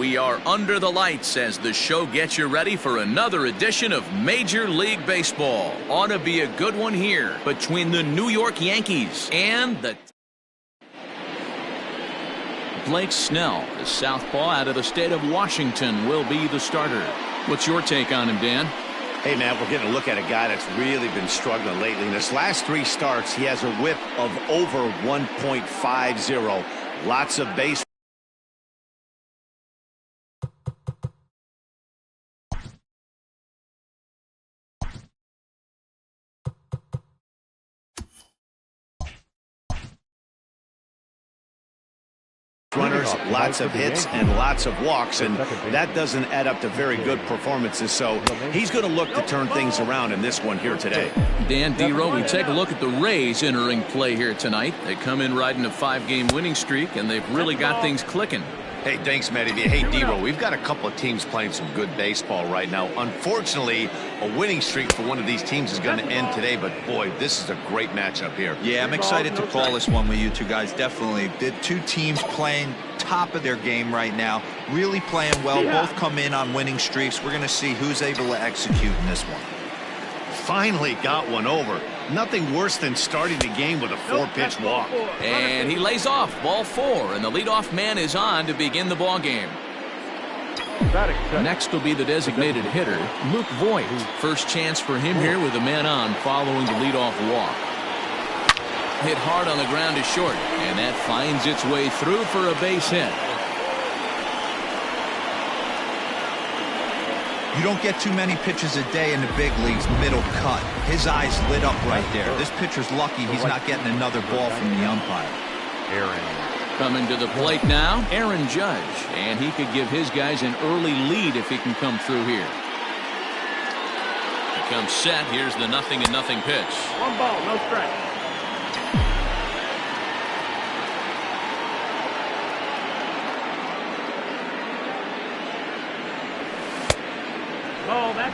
We are under the lights as the show gets you ready for another edition of Major League Baseball. Ought to be a good one here between the New York Yankees and the... Blake Snell, the southpaw out of the state of Washington, will be the starter. What's your take on him, Dan? Hey, man, we're getting a look at a guy that's really been struggling lately. In his last 3 starts, he has a whip of over 1.50. Lots of base. Runners, lots of hits, and lots of walks, and that doesn't add up to very good performances, so he's going to look to turn things around in this one here today. Dan, D-Row, we take a look at the Rays entering play here tonight. They come in riding a 5-game winning streak, and they've really got things clicking. Hey, thanks, Matty. Hey, D-Row, we've got a couple of teams playing some good baseball right now. Unfortunately, a winning streak for one of these teams is going to end today, but boy, this is a great matchup here. Yeah, I'm excited to call this one with you two guys, definitely. The two teams playing top of their game right now, really playing well. Both come in on winning streaks. We're going to see who's able to execute in this one. Finally got one over. Nothing worse than starting the game with a 4-pitch walk. And he lays off, ball 4, and the leadoff man is on to begin the ball game. Next will be the designated hitter, Luke Voigt. First chance for him here with a man on following the leadoff walk. Hit hard on the ground to short, and that finds its way through for a base hit. You don't get too many pitches a day in the big leagues, middle cut. His eyes lit up right there. This pitcher's lucky he's not getting another ball from the umpire. Coming to the plate now, Aaron Judge, and he could give his guys an early lead if he can come through here. He comes set. Here's the 0-0 pitch. 1 ball, no strike.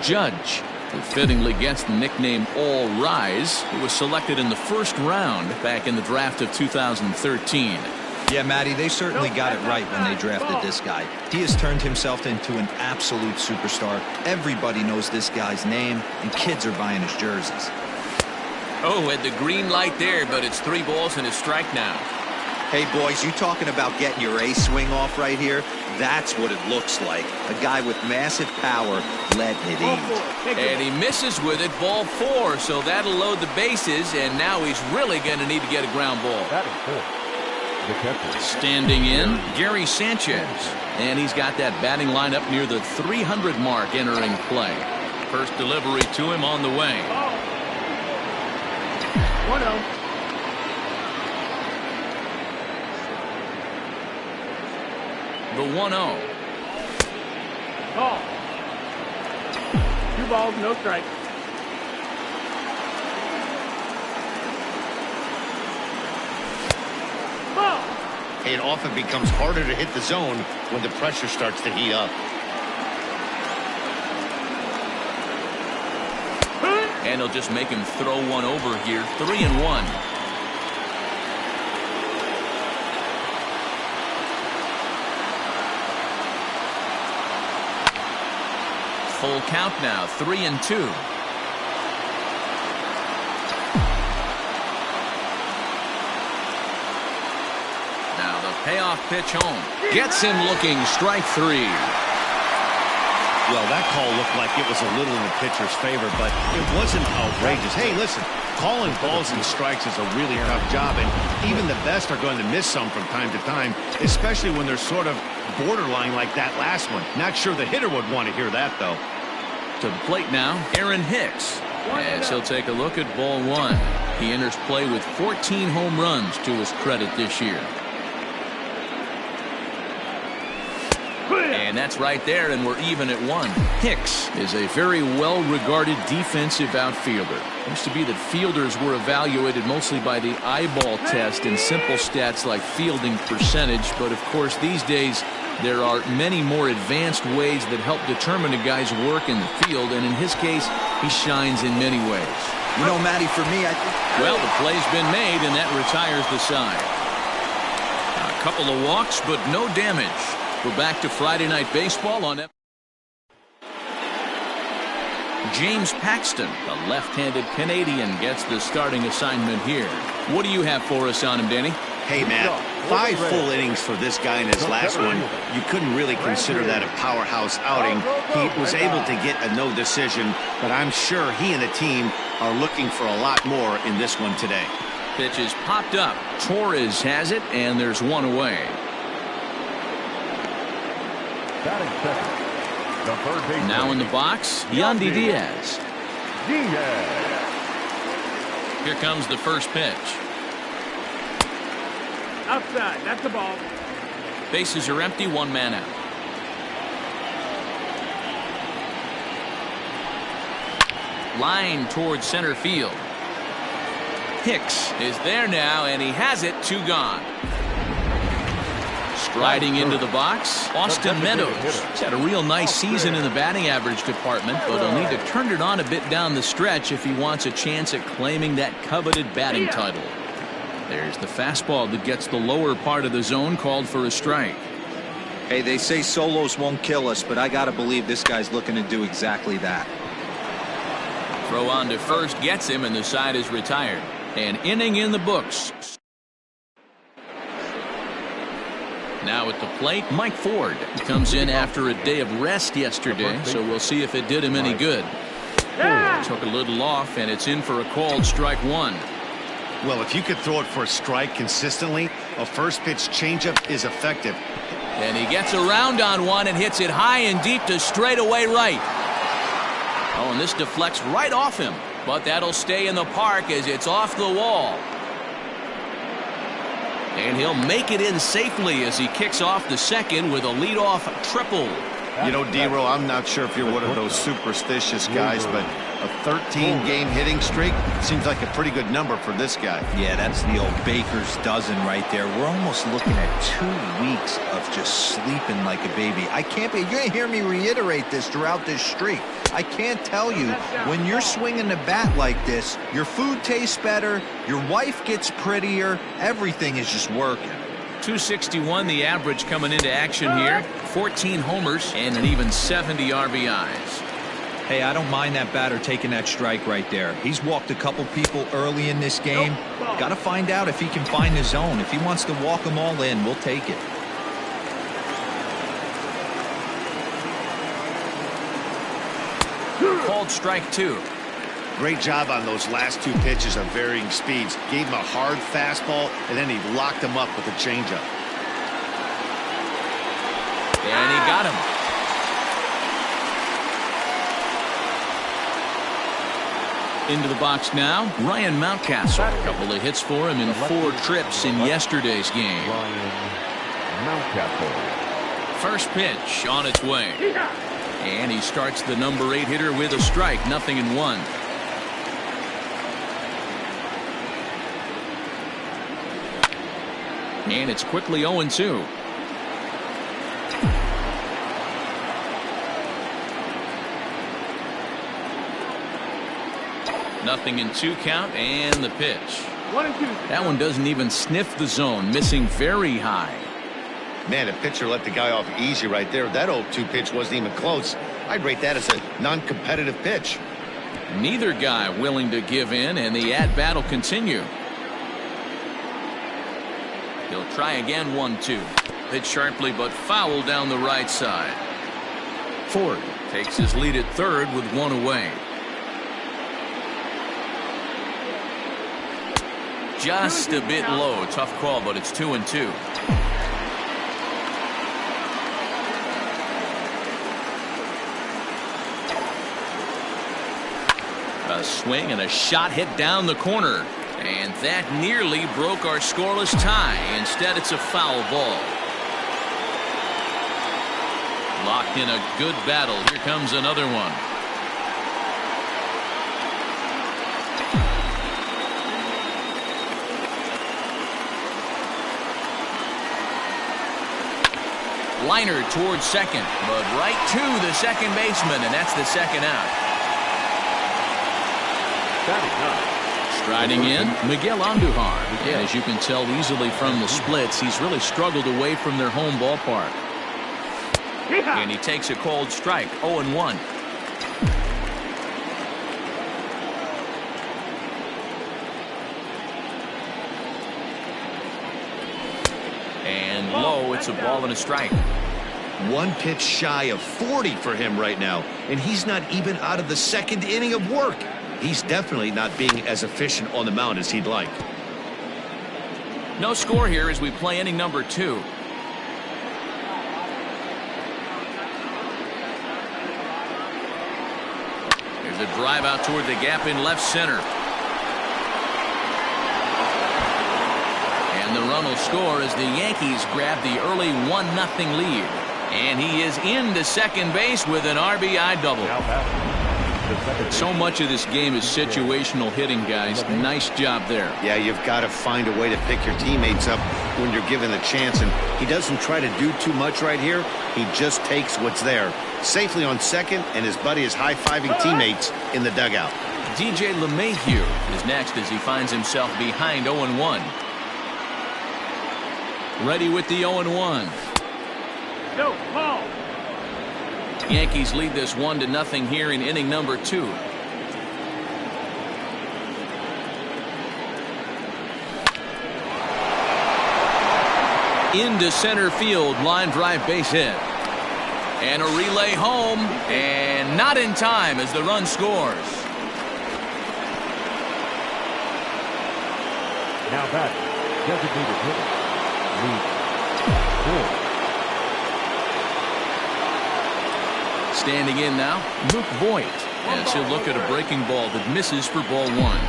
Judge, who fittingly gets the nickname All Rise, who was selected in the first round back in the draft of 2013. Yeah, Matty, they certainly got it right when they drafted this guy. He has turned himself into an absolute superstar. Everybody knows this guy's name, and kids are buying his jerseys. Oh, had the green light there, but it's 3 balls and a strike now. Hey, boys, you talking about getting your A swing off right here? That's what it looks like. A guy with massive power letting it eat. And he misses with it, ball 4, so that'll load the bases, and now he's really going to need to get a ground ball. Standing in, Gary Sanchez, and he's got that batting lineup near the 300 mark entering play. First delivery to him on the way. 1-0. The 1-0. Ball. 2 balls, no strike. Ball. It often becomes harder to hit the zone when the pressure starts to heat up. And he'll just make him throw one over here. 3-1. Full count now, 3-2. Now the payoff pitch home. Gets him looking, strike 3. Well, that call looked like it was a little in the pitcher's favor, but it wasn't outrageous. Hey, listen, calling balls and strikes is a really tough job, and even the best are going to miss some from time to time, especially when they're sort of borderline like that last one. Not sure the hitter would want to hear that, though. To the plate now, Aaron Hicks. As he'll take a look at ball 1. He enters play with 14 home runs to his credit this year. And that's right there, and we're even at 1. Hicks is a very well-regarded defensive outfielder. It used to be that fielders were evaluated mostly by the eyeball test and simple stats like fielding percentage, but of course these days there are many more advanced ways that help determine a guy's work in the field, and in his case, he shines in many ways. You know, Matty, for me, I think... Well, the play's been made, and that retires the side. A couple of walks, but no damage. We're back to Friday Night Baseball on James Paxton, the left-handed Canadian, gets the starting assignment here. What do you have for us on him, Danny? Hey, Matt, 5 full innings for this guy in his last one. You couldn't really consider that a powerhouse outing. He was able to get a no decision, but I'm sure he and the team are looking for a lot more in this one today. Pitch is popped up. Torres has it, and there's one away. Now in the box, Yandy Diaz. Here comes the first pitch. Outside, that's the ball. Bases are empty, 1 man out. Line towards center field. Hicks is there now, and he has it. 2 gone. Striding into the box, Austin Meadows. He's had a real nice season in the batting average department, but he'll need to turn it on a bit down the stretch if he wants a chance at claiming that coveted batting title. There's the fastball that gets the lower part of the zone, called for a strike. Hey, they say solos won't kill us, but I got to believe this guy's looking to do exactly that. Throw on to first gets him, and the side is retired. An inning in the books. Now at the plate, Mike Ford comes in after a day of rest yesterday, so we'll see if it did him any good. Took a little off, and it's in for a called strike 1. Well, if you could throw it for a strike consistently, a first pitch changeup is effective. And he gets around on one and hits it high and deep to straightaway right. Oh, and this deflects right off him, but that'll stay in the park as it's off the wall. And he'll make it in safely as he kicks off the second with a leadoff triple. You know, D-Row, I'm not sure if you're one of those superstitious guys, but a 13-game hitting streak seems like a pretty good number for this guy. Yeah, that's the old baker's dozen right there. We're almost looking at 2 weeks of just sleeping like a baby. I can't be. You're going to hear me reiterate this throughout this streak. I can't tell you, when you're swinging the bat like this, your food tastes better, your wife gets prettier, everything is just working. 261 the average coming into action here. 14 homers and an even 70 RBIs. Hey, I don't mind that batter taking that strike right there. He's walked a couple people early in this game. Got to find out if he can find his zone. If he wants to walk them all in, we'll take it. Called strike 2. Great job on those last 2 pitches of varying speeds. Gave him a hard fastball, and then he locked him up with a changeup. And he got him. Into the box now, Ryan Mountcastle. A couple of hits for him in 4 trips in yesterday's game. First pitch on its way. And he starts the number 8 hitter with a strike, 0-1. And it's quickly 0-2. Nothing in 2 count, and the pitch. 1-2. That one doesn't even sniff the zone, missing very high. Man, the pitcher let the guy off easy right there. That 0-2 pitch wasn't even close. I'd rate that as a non-competitive pitch. Neither guy willing to give in, and the at-bat will continue. He'll try again, 1-2. Hit sharply, but foul down the right side. Ford takes his lead at third with 1 away. Just a bit low. Tough call, but it's 2-2. A swing and a shot hit down the corner. And that nearly broke our scoreless tie. Instead, it's a foul ball. Locked in a good battle. Here comes another one. Liner towards second, but right to the second baseman, and that's the second out. Striding in, Miguel Andujar. And as you can tell easily from the splits, he's really struggled away from their home ballpark. And he takes a cold strike. 0-1. And low, it's a ball and a strike. One pitch shy of 40 for him right now, and he's not even out of the second inning of work. He's definitely not being as efficient on the mound as he'd like. No score here as we play inning number 2. There's a drive out toward the gap in left center. And the run will score as the Yankees grab the early 1-0 lead. And he is into second base with an RBI double. So much of this game is situational hitting, guys. Nice job there. Yeah, you've got to find a way to pick your teammates up when you're given the chance. And he doesn't try to do too much right here. He just takes what's there. Safely on second, and his buddy is high-fiving teammates in the dugout. DJ LeMahieu is next as he finds himself behind 0-1. Ready with the 0-1. No, ball. Yankees lead this 1-0 here in inning number 2. Into center field, line drive base hit. And a relay home, and not in time as the run scores. Now back, designated hitter, Luke. Standing in now, Luke Voigt, as he'll look at a breaking ball that misses for ball 1.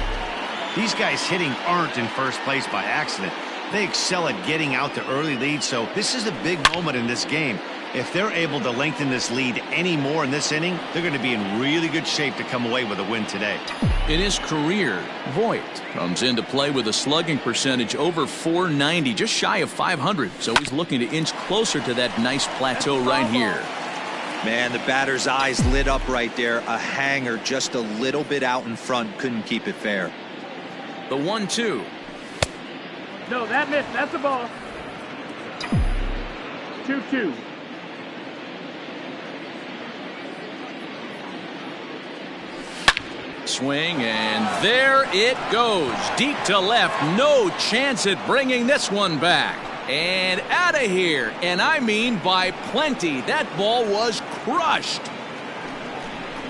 These guys hitting aren't in first place by accident. They excel at getting out to early leads, so this is a big moment in this game. If they're able to lengthen this lead any more in this inning, they're going to be in really good shape to come away with a win today. In his career, Voigt comes into play with a slugging percentage over .490, just shy of .500. So he's looking to inch closer to that nice plateau right here. Man, the batter's eyes lit up right there. A hanger just a little bit out in front. Couldn't keep it fair. The 1-2. No, that missed. That's a ball. 2-2. Swing, and there it goes. Deep to left. No chance at bringing this one back. And out of here. And I mean by plenty. That ball was crushed.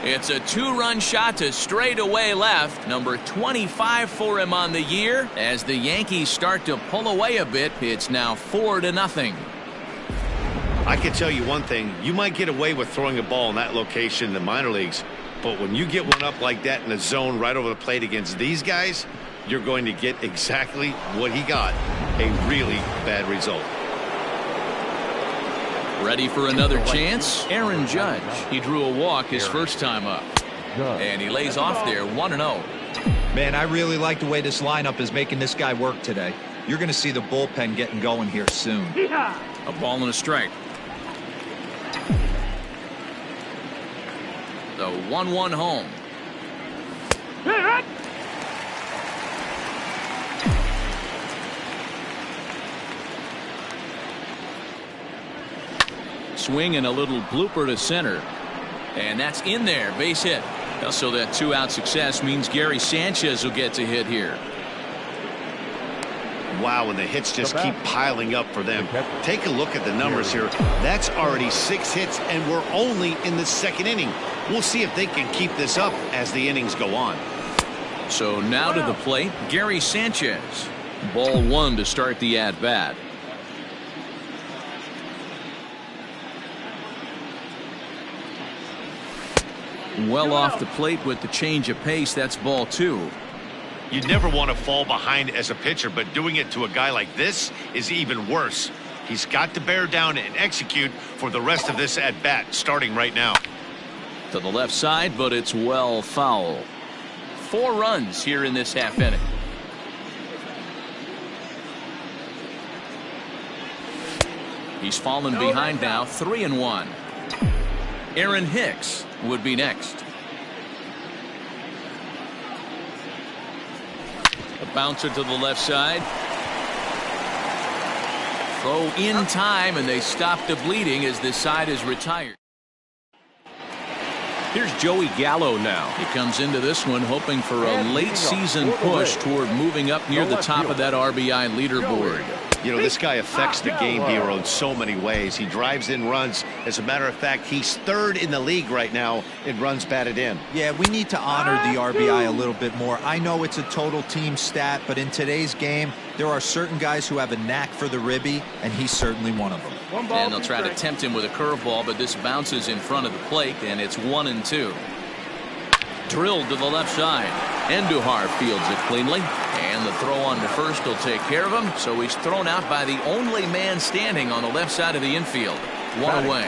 It's a 2-run shot to straightaway left. Number 25 for him on the year. As the Yankees start to pull away a bit, it's now 4-0. I can tell you one thing. You might get away with throwing a ball in that location in the minor leagues. But when you get one up like that in the zone right over the plate against these guys, you're going to get exactly what he got. A really bad result. Ready for another chance? Aaron Judge. He drew a walk his first time up. And he lays off there 1-0. Man, I really like the way this lineup is making this guy work today. You're going to see the bullpen getting going here soon. A ball and a strike. The 1-1 home. Swing and a little blooper to center. And that's in there. Base hit. So that 2-out success means Gary Sanchez will get to hit here. Wow, and the hits just keep piling up for them. Take a look at the numbers here. That's already 6 hits, and we're only in the second inning. We'll see if they can keep this up as the innings go on. So now to the plate, Gary Sanchez. Ball 1 to start the at-bat. Well off the plate with the change of pace. That's ball 2. You'd never want to fall behind as a pitcher, but doing it to a guy like this is even worse. He's got to bear down and execute for the rest of this at-bat, starting right now. To the left side, but it's well foul. 4 runs here in this half inning. He's fallen behind now, 3-1. Aaron Hicks would be next. A bouncer to the left side. Throw in time, and they stop the bleeding as this side is retired. Here's Joey Gallo now. He comes into this one hoping for a late season push toward moving up near the top of that RBI leaderboard. You know, this guy affects the game, Hero, in so many ways. He drives in runs. As a matter of fact, he's third in the league right now in runs batted in. Yeah, we need to honor the RBI a little bit more. I know it's a total team stat, but in today's game, there are certain guys who have a knack for the ribby, and he's certainly one of them. And they'll try to tempt him with a curveball, but this bounces in front of the plate, and it's 1-2. Drilled to the left side. Andujar fields it cleanly, and the throw on to first will take care of him, so he's thrown out by the only man standing on the left side of the infield. One away.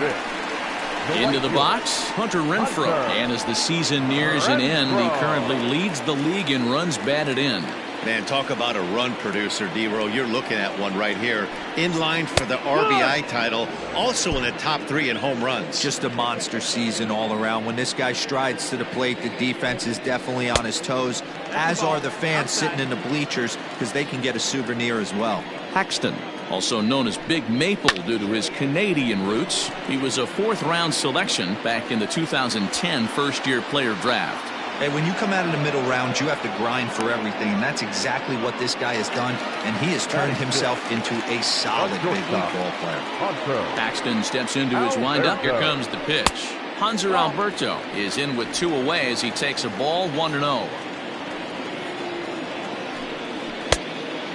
Into the box, Hunter Renfroe, and as the season nears an end, he currently leads the league in runs batted in. Man, talk about a run producer, D-Row. You're looking at one right here. In line for the RBI title, also in the top 3 in home runs. Just a monster season all around. When this guy strides to the plate, the defense is definitely on his toes, as are the fans sitting in the bleachers, because they can get a souvenir as well. Paxton, also known as Big Maple due to his Canadian roots. He was a 4th-round selection back in the 2010 first-year player draft. Hey, when you come out of the middle round, you have to grind for everything, and that's exactly what this guy has done, and he has turned himself into a solid big league ball player. Paxton steps into his windup. Here comes the pitch. Hanser Alberto is in with 2 away as he takes a ball 1-0.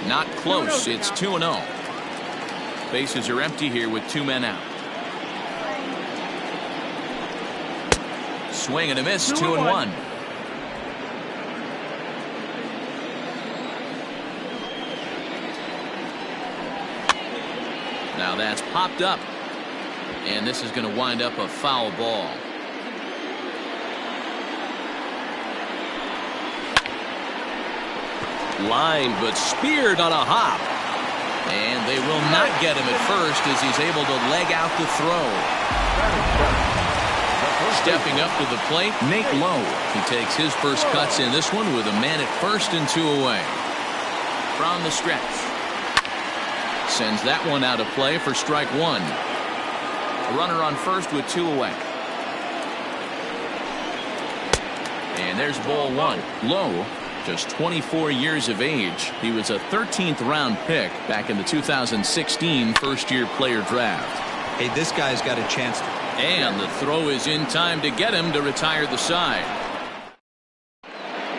Not close. It's 2-0. Bases are empty here with 2 men out. Swing and a miss. 2-1. Now that's popped up, and this is going to wind up a foul ball. Line, but speared on a hop, and they will not get him at first as he's able to leg out the throw. Stepping up to the plate, Nate Lowe. He takes his first cuts in this one with a man at first and 2 away. From the stretch. Sends that one out of play for strike 1. A runner on first with 2 away. And there's ball 1. Lowe, just 24 years of age. He was a 13th round pick back in the 2016 first-year player draft. Hey, this guy's got a chance to. And the throw is in time to get him to retire the side.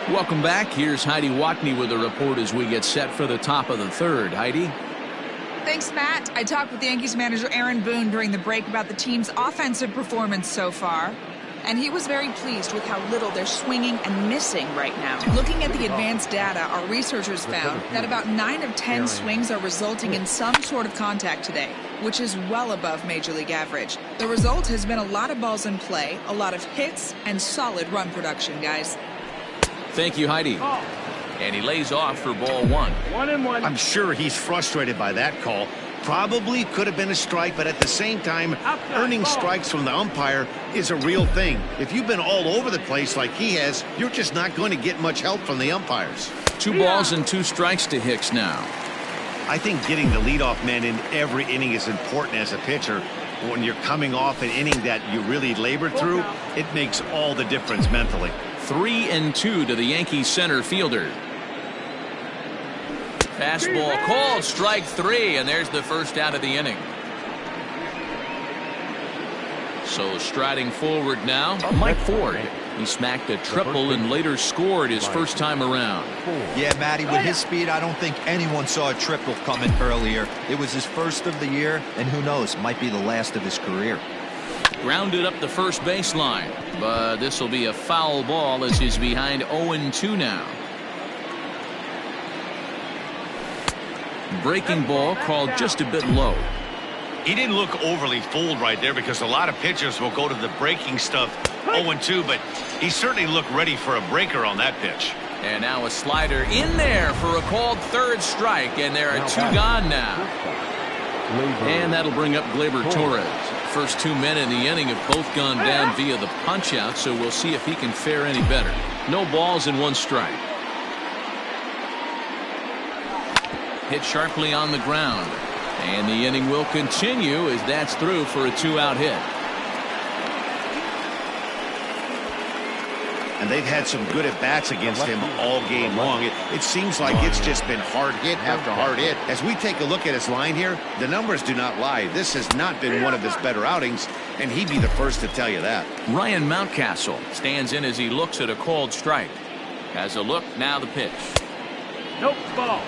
Welcome back. Here's Heidi Watney with a report as we get set for the top of the 3rd. Heidi? Thanks, Matt. I talked with Yankees manager Aaron Boone during the break about the team's offensive performance so far, and he was very pleased with how little they're swinging and missing right now. Looking at the advanced data, our researchers found that about 9 of 10 swings are resulting in some sort of contact today, which is well above Major League average. The result has been a lot of balls in play, a lot of hits, and solid run production, guys. Thank you, Heidi. And he lays off for ball 1. 1-1. I'm sure he's frustrated by that call. Probably could have been a strike, but at the same time, earning strikes from the umpire is a real thing. If you've been all over the place like he has, you're just not going to get much help from the umpires. 2 balls and 2 strikes to Hicks now. I think getting the leadoff man in every inning is important as a pitcher. When you're coming off an inning that you really labored through, it makes all the difference mentally. 3-2 to the Yankees center fielder. Fastball called, strike 3, and there's the first out of the inning. So striding forward now, Mike Ford. He smacked a triple and later scored his first time around. Yeah, Matty, with his speed, I don't think anyone saw a triple coming earlier. It was his first of the year, and who knows, might be the last of his career. Grounded up the first baseline, but this will be a foul ball as he's behind 0-2 now. Breaking ball called just a bit low. He didn't look overly fooled right there because a lot of pitchers will go to the breaking stuff 0-2, but he certainly looked ready for a breaker on that pitch. And now a slider in there for a called 3rd strike, and there are 2 gone now. And that'll bring up Gleyber Torres. First 2 men in the inning have both gone down via the punch-out, so we'll see if he can fare any better. No balls and 1 strike. Hit sharply on the ground. And the inning will continue as that's through for a 2-out hit. And they've had some good at-bats against him all game long. It seems like it's just been hard hit after hard hit. As we take a look at his line here, the numbers do not lie. This has not been one of his better outings, and he'd be the first to tell you that. Ryan Mountcastle stands in as he looks at a called strike. Has a look, now the pitch. Nope, ball.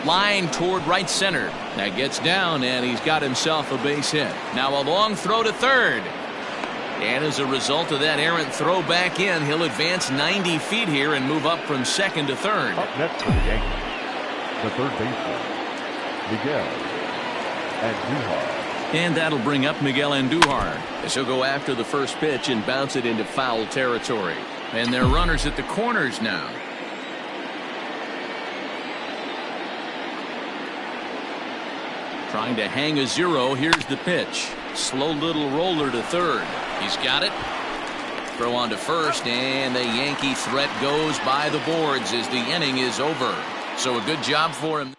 Line toward right center. That gets down, and he's got himself a base hit. Now a long throw to third. And as a result of that errant throw back in, he'll advance 90 feet here and move up from second to third. Up next for the Yankees, the third baseman, Miguel Andujar. And that'll bring up Miguel Andujar as he'll go after the first pitch and bounce it into foul territory. And they're runners at the corners now. Trying to hang a zero. Here's the pitch. Slow little roller to third. He's got it. Throw on to first, and the Yankee threat goes by the boards as the inning is over. So a good job for him.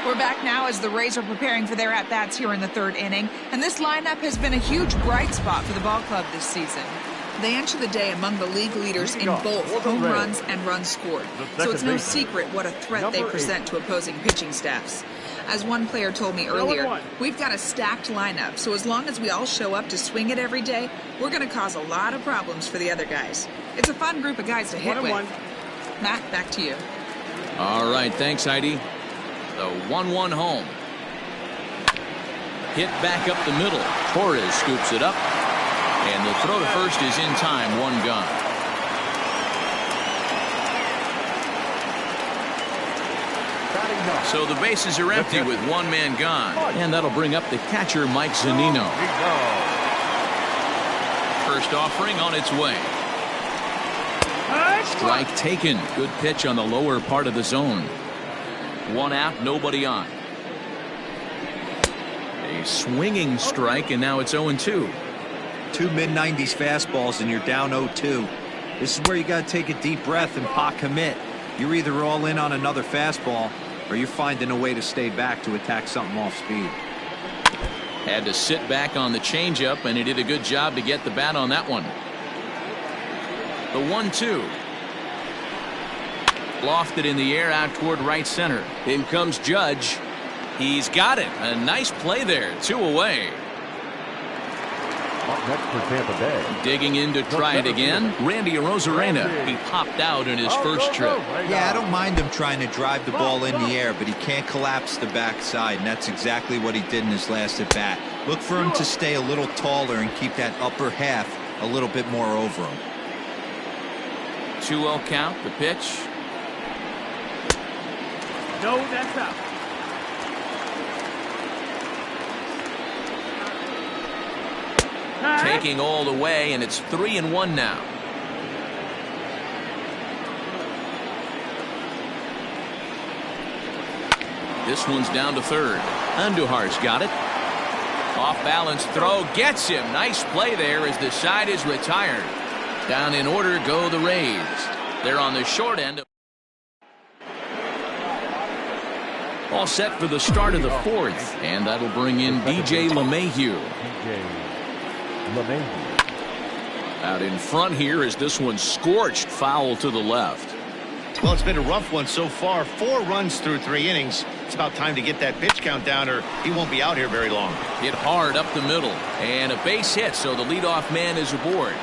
We're back now as the Rays are preparing for their at-bats here in the third inning. And this lineup has been a huge bright spot for the ball club this season. They enter the day among the league leaders in both home runs and runs scored. So it's no secret what a threat they present to opposing pitching staffs. As one player told me earlier, we've got a stacked lineup, so as long as we all show up to swing it every day, we're going to cause a lot of problems for the other guys. It's a fun group of guys to hit with. Matt, back to you. All right, thanks, Heidi. The 1-1 home. Hit back up the middle. Torres scoops it up. And the throw to first is in time, one gone. So the bases are empty with one man gone. And that'll bring up the catcher, Mike Zunino. First offering on its way. Strike taken. Good pitch on the lower part of the zone. One out, nobody on. A swinging strike, and now it's 0-2. Two mid-90s fastballs, and you're down 0-2. This is where you got to take a deep breath and pot commit. You're either all in on another fastball, or you're finding a way to stay back to attack something off speed. Had to sit back on the changeup, and he did a good job to get the bat on that one. The 1-2. Lofted in the air out toward right center. In comes Judge. He's got it. A nice play there. 2 away. Up next for Tampa Bay. Digging in to try it again. Randy Arozarena. He popped out in his first trip. Yeah, I don't mind him trying to drive the ball in the air, but he can't collapse the backside, and that's exactly what he did in his last at bat. Look for him to stay a little taller and keep that upper half a little bit more over him. 2-0 count. The pitch. No, that's out. Taking all the way, and it's 3-1 now. This one's down to third. Andujar's got it. Off balance throw gets him. Nice play there as the side is retired. Down in order go the Rays. They're on the short end. All set for the start of the fourth, and that'll bring in DJ LeMahieu. Out in front here as this one scorched foul to the left. Well, it's been a rough one so far. 4 runs through 3 innings. It's about time to get that pitch count down, or he won't be out here very long. Hit hard up the middle, and a base hit, so the leadoff man is aboard.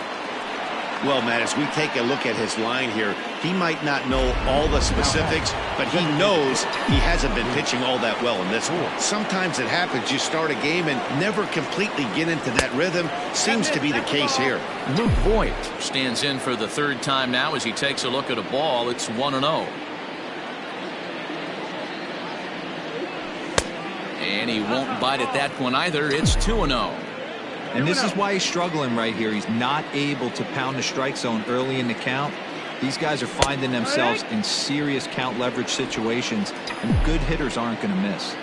Well, Matt, as we take a look at his line here, he might not know all the specifics, but he knows he hasn't been pitching all that well in this one. Sometimes it happens. You start a game and never completely get into that rhythm. Seems to be the case here. Luke Voigt stands in for the third time now as he takes a look at a ball. It's 1-0. And he won't bite at that one either. It's 2-0. And this is why he's struggling right here. He's not able to pound the strike zone early in the count. These guys are finding themselves in serious count leverage situations, and good hitters aren't going to miss.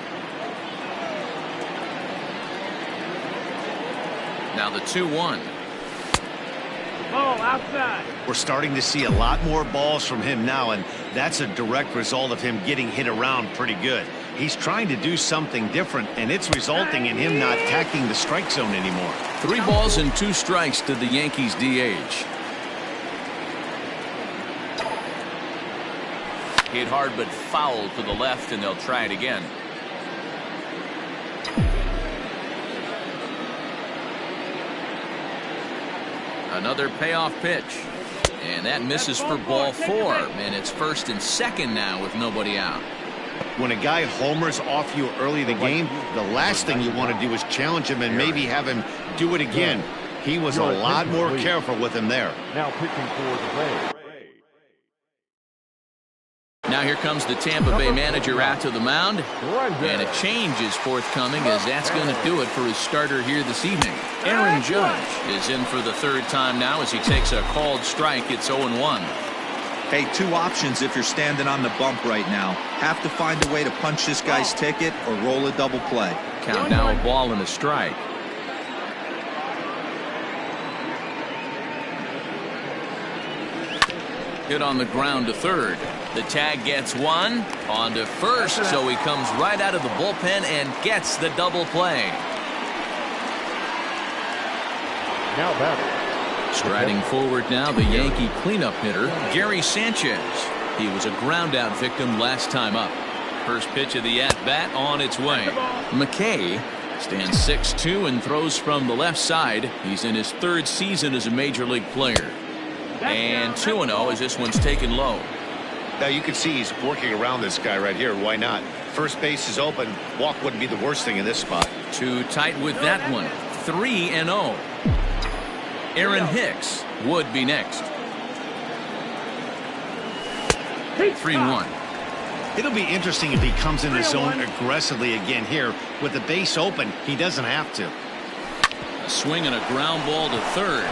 Now the 2-1. Ball outside. We're starting to see a lot more balls from him now, and that's a direct result of him getting hit around pretty good. He's trying to do something different, and it's resulting in him not attacking the strike zone anymore. 3 balls and 2 strikes to the Yankees DH. Hit hard but foul to the left, and they'll try it again. Another payoff pitch. And that misses for ball 4. And it's 1st and 2nd now with nobody out. When a guy homers off you early in the game, the last thing you want to do is challenge him and maybe have him do it again. He was a lot more careful with him there. Now pitching for the Rays. Now here comes the Tampa Bay manager out to the mound. And a change is forthcoming, as that's going to do it for his starter here this evening. Aaron Judge is in for the 3rd time now as he takes a called strike. It's 0-1. Hey, 2 options if you're standing on the bump right now. Have to find a way to punch this guy's ticket or roll a double play. Count now a ball and a strike. Hit on the ground to 3rd. The tag gets 1 on to 1st, so he comes right out of the bullpen and gets the double play. Now batting. Striding forward now, the Yankee cleanup hitter, Gary Sanchez. He was a ground-out victim last time up. First pitch of the at-bat on its way. McKay stands 6'2" and throws from the left side. He's in his 3rd season as a major league player. And 2-0 as this one's taken low. Now you can see he's working around this guy right here. Why not? First base is open. Walk wouldn't be the worst thing in this spot. Too tight with that one. 3-0. Aaron Hicks would be next. 3-1. It'll be interesting if he comes in the zone aggressively again here. With the base open, he doesn't have to. A swing and a ground ball to 3rd.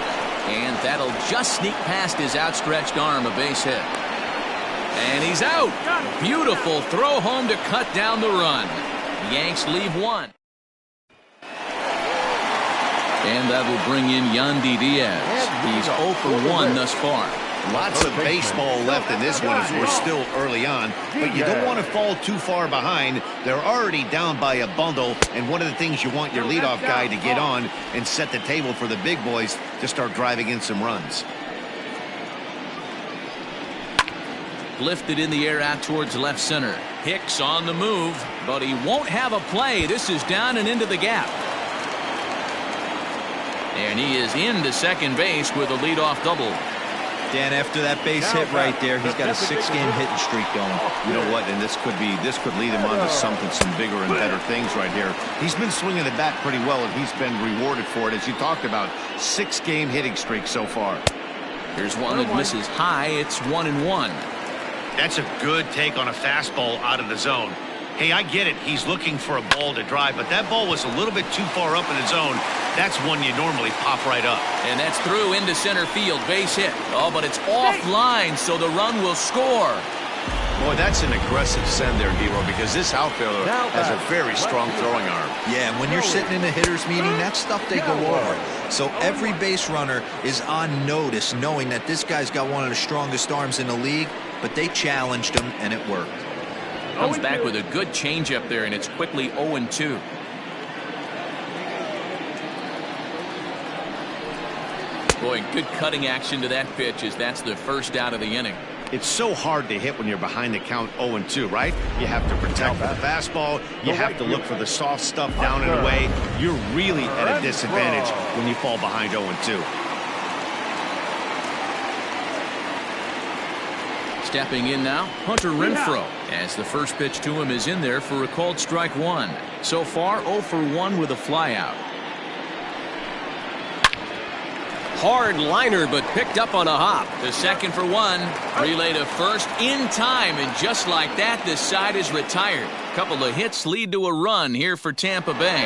And that'll just sneak past his outstretched arm, a base hit. And he's out. Beautiful throw home to cut down the run. Yanks leave 1. And that will bring in Yandy Diaz. He's 0 for 1 thus far. Lots of baseball left in this one as we're still early on, but you don't want to fall too far behind. They're already down by a bundle, and one of the things you want your leadoff guy to get on and set the table for the big boys to start driving in some runs. Lifted in the air out towards left center. Hicks on the move, but he won't have a play. This is down and into the gap. And he is into second base with a leadoff double. Dan, after that base hit right there, he's got a 6-game hitting streak going. You know what? And this could lead him on to some bigger and better things right here. He's been swinging the bat pretty well, and he's been rewarded for it, as you talked about. 6-game hitting streak so far. Here's one that misses high. It's 1-1. That's a good take on a fastball out of the zone. Hey, I get it. He's looking for a ball to drive, but that ball was a little bit too far up in the zone. That's one you normally pop right up. And that's through into center field. Base hit. Oh, but it's offline, so the run will score. Boy, that's an aggressive send there, Hero, because this outfielder has a very strong throwing arm. Yeah, and when you're sitting in a hitter's meeting, that's stuff they go over. So every base runner is on notice, knowing that this guy's got one of the strongest arms in the league, but they challenged him, and it worked. Comes back with a good changeup there, and it's quickly 0-2. Boy, good cutting action to that pitch, as that's the first out of the inning. It's so hard to hit when you're behind the count 0-2, right? You have to protect the fastball. You have to look for the soft stuff down and away. You're really at a disadvantage when you fall behind 0-2. Stepping in now, Hunter Renfroe, as the first pitch to him is in there for a called strike 1. So far, 0 for 1 with a flyout. Hard liner, but picked up on a hop. The second for 1. Relay to first in time, and just like that, this side is retired. Couple of hits lead to a run here for Tampa Bay.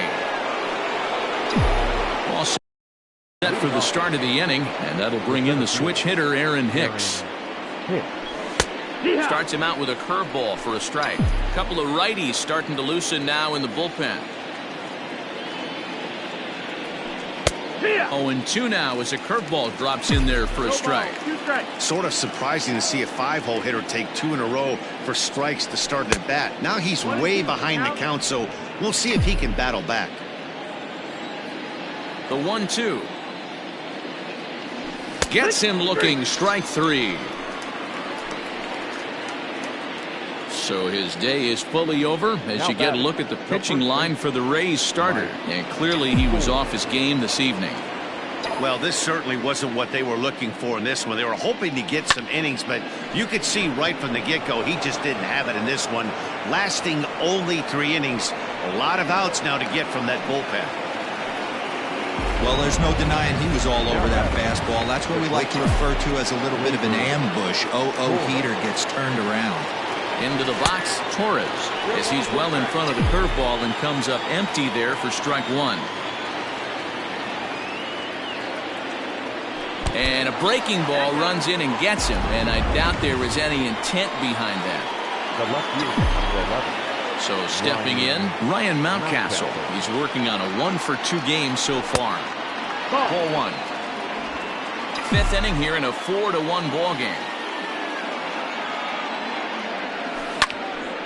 All set for the start of the inning, and that'll bring in the switch hitter, Aaron Hicks. Starts him out with a curveball for a strike. Couple of righties starting to loosen now in the bullpen. 0-2 now as a curveball drops in there for a strike. Sort of surprising to see a 5-hole hitter take 2 in a row for strikes to start the bat. Now he's way behind the count, so we'll see if he can battle back. The 1-2. Gets him looking, strike 3. So his day is fully over as you get a look at the pitching line for the Rays starter. And clearly he was off his game this evening. Well, this certainly wasn't what they were looking for in this one. They were hoping to get some innings, but you could see right from the get-go he just didn't have it in this one. Lasting only 3 innings. A lot of outs now to get from that bullpen. Well, there's no denying he was all over that fastball. That's what we like to refer to as a little bit of an ambush. 0-0 heater gets turned around. Into the box, Torres, as he's well in front of the curveball and comes up empty there for strike 1. And a breaking ball runs in and gets him, and I doubt there was any intent behind that. So stepping in, Ryan Mountcastle. He's working on a 1-for-2 game so far. Ball 1. 5th inning here in a 4-1 ball game.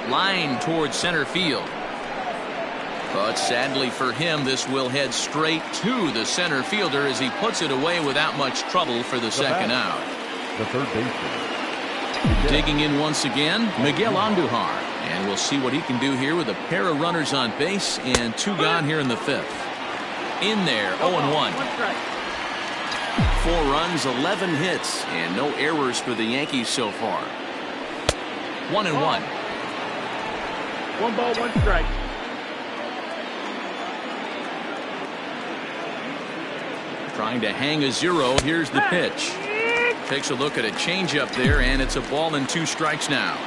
Line towards center field. But sadly for him, this will head straight to the center fielder as he puts it away without much trouble for the second out. The third baseman. Digging in once again, Miguel Andujar. And we'll see what he can do here with a pair of runners on base and 2 gone here in the 5th. In there, 0-1. 4 runs, 11 hits, and no errors for the Yankees so far. 1-1. 1 ball, 1 strike. Trying to hang a 0. Here's the pitch. Takes a look at a changeup there, and it's a ball and 2 strikes now.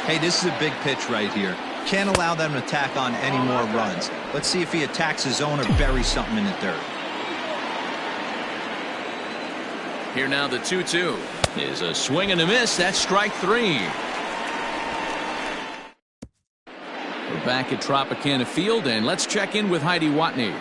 Hey, this is a big pitch right here. Can't allow them to tack on any more runs. Let's see if he attacks his zone or buries something in the dirt. Here now the 2-2 is a swing and a miss. That's strike 3. We're back at Tropicana Field, and let's check in with Heidi Watney.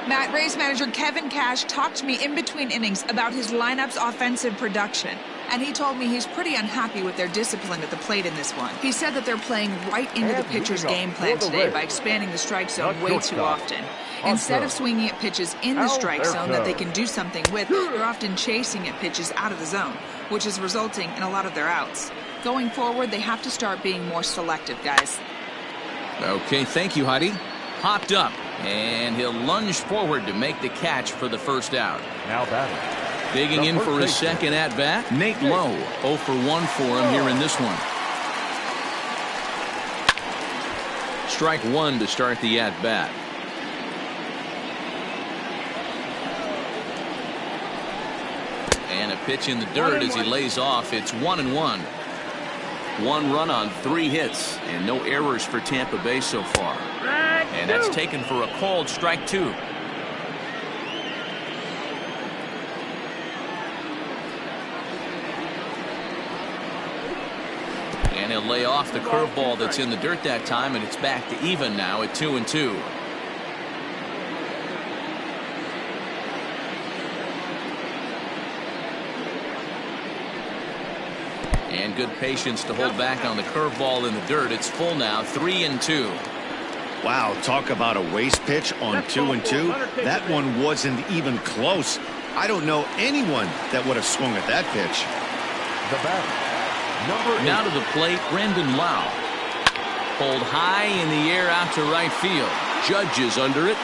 Matt, Rays manager Kevin Cash talked to me in between innings about his lineup's offensive production. And he told me he's pretty unhappy with their discipline at the plate in this one. He said that they're playing right into the pitcher's game plan today by expanding the strike zone way too often. Instead of swinging at pitches in the strike zone that they can do something with, they're often chasing at pitches out of the zone, which is resulting in a lot of their outs. Going forward, they have to start being more selective, guys. Okay, thank you, Heidi. Hopped up, and he'll lunge forward to make the catch for the first out. Now batting. Digging in for his second at-bat, Nate Lowe. 0 for 1 for him here in this one. Strike 1 to start the at-bat. And a pitch in the dirt as he lays off. It's 1-1. 1 run on 3 hits, and no errors for Tampa Bay so far. And that's taken for a called strike 2. And he'll lay off the curveball that's in the dirt that time, and it's back to even now at 2-2. And good patience to hold back on the curveball in the dirt. It's full now, 3-2. Wow, talk about a waste pitch on 2-2. That one wasn't even close. I don't know anyone that would have swung at that pitch. The batter, number 8. Now to the plate, Brandon Lau. Pulled high in the air out to right field. Judge is under it.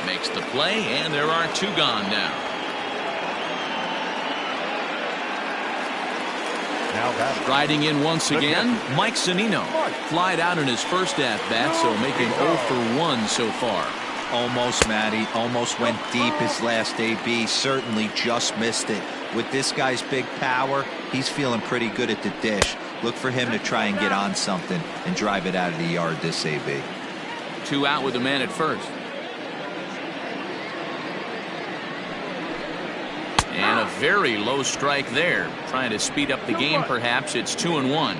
Makes the play, and there are 2 gone now. Riding in once again, Mike Zunino. Flied out in his first at-bat, so making 0 for 1 so far. Almost, Matty. Almost went deep his last AB. Certainly just missed it. With this guy's big power, he's feeling pretty good at the dish. Look for him to try and get on something and drive it out of the yard this AB. 2 out with a man at first. And a very low strike there. Trying to speed up the game, perhaps. It's 2-1.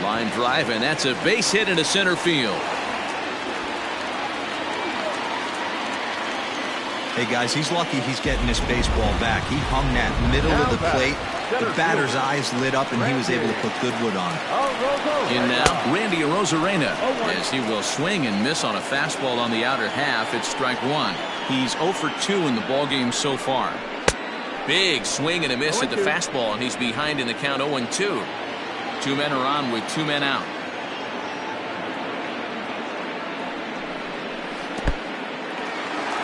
Line drive, and that's a base hit into center field. Hey, guys, he's lucky he's getting this baseball back. He hung that middle of the plate. The batter's eyes lit up, and he was able to put good wood on it. In now, Randy Arozarena, as he will swing and miss on a fastball on the outer half. It's strike one. He's 0 for 2 in the ballgame so far. Big swing and a miss at the fastball, and he's behind in the count 0-2. 2 men are on with 2 men out.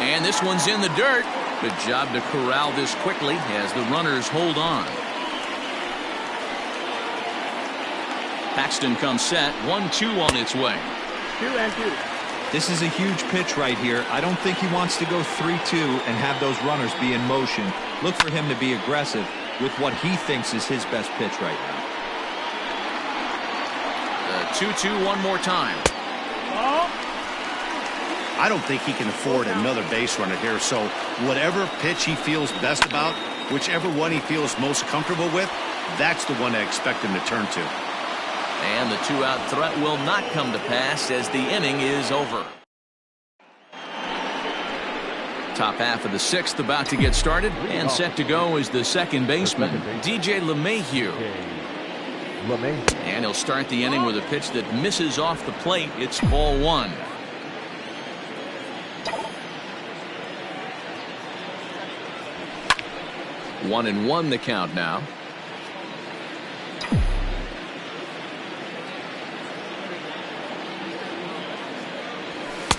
And this one's in the dirt. Good job to corral this quickly as the runners hold on. Paxton comes set. 1-2 on its way. 2-2. This is a huge pitch right here. I don't think he wants to go 3-2 and have those runners be in motion. Look for him to be aggressive with what he thinks is his best pitch right now. The 2-2 one more time. I don't think he can afford another base runner here, so whatever pitch he feels best about, whichever one he feels most comfortable with, that's the one I expect him to turn to. And the 2-out threat will not come to pass as the inning is over. Top half of the 6th about to get started, and set to go is the second baseman, DJ LeMahieu. And he'll start the inning with a pitch that misses off the plate. It's ball 1. One and one the count now.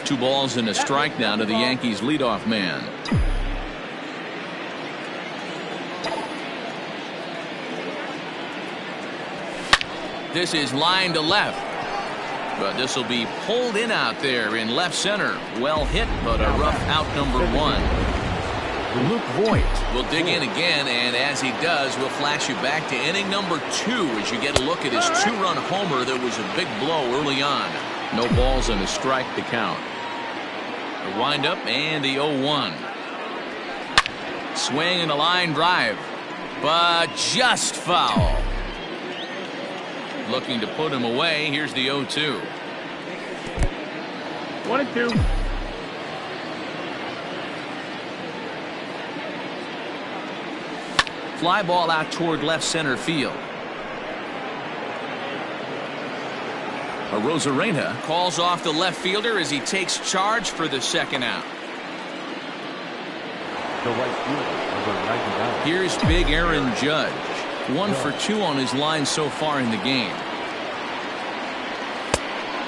Two balls and a strike now to the Yankees leadoff man. This is line to left, but this will be pulled in out there in left center. Well hit, but a rough out number 1. Luke Voigt will dig in again, and as he does, we'll flash you back to inning number 2 as you get a look at his 2-run homer that was a big blow early on. No balls and a strike to count. The windup and the 0-1. Swing and a line drive, but just foul. Looking to put him away. Here's the 0-2. 1-2. Fly ball out toward left center field. Arozarena calls off the left fielder as he takes charge for the second out. The right fielder, number 99. Here's big Aaron Judge. 1 for 2 on his line so far in the game.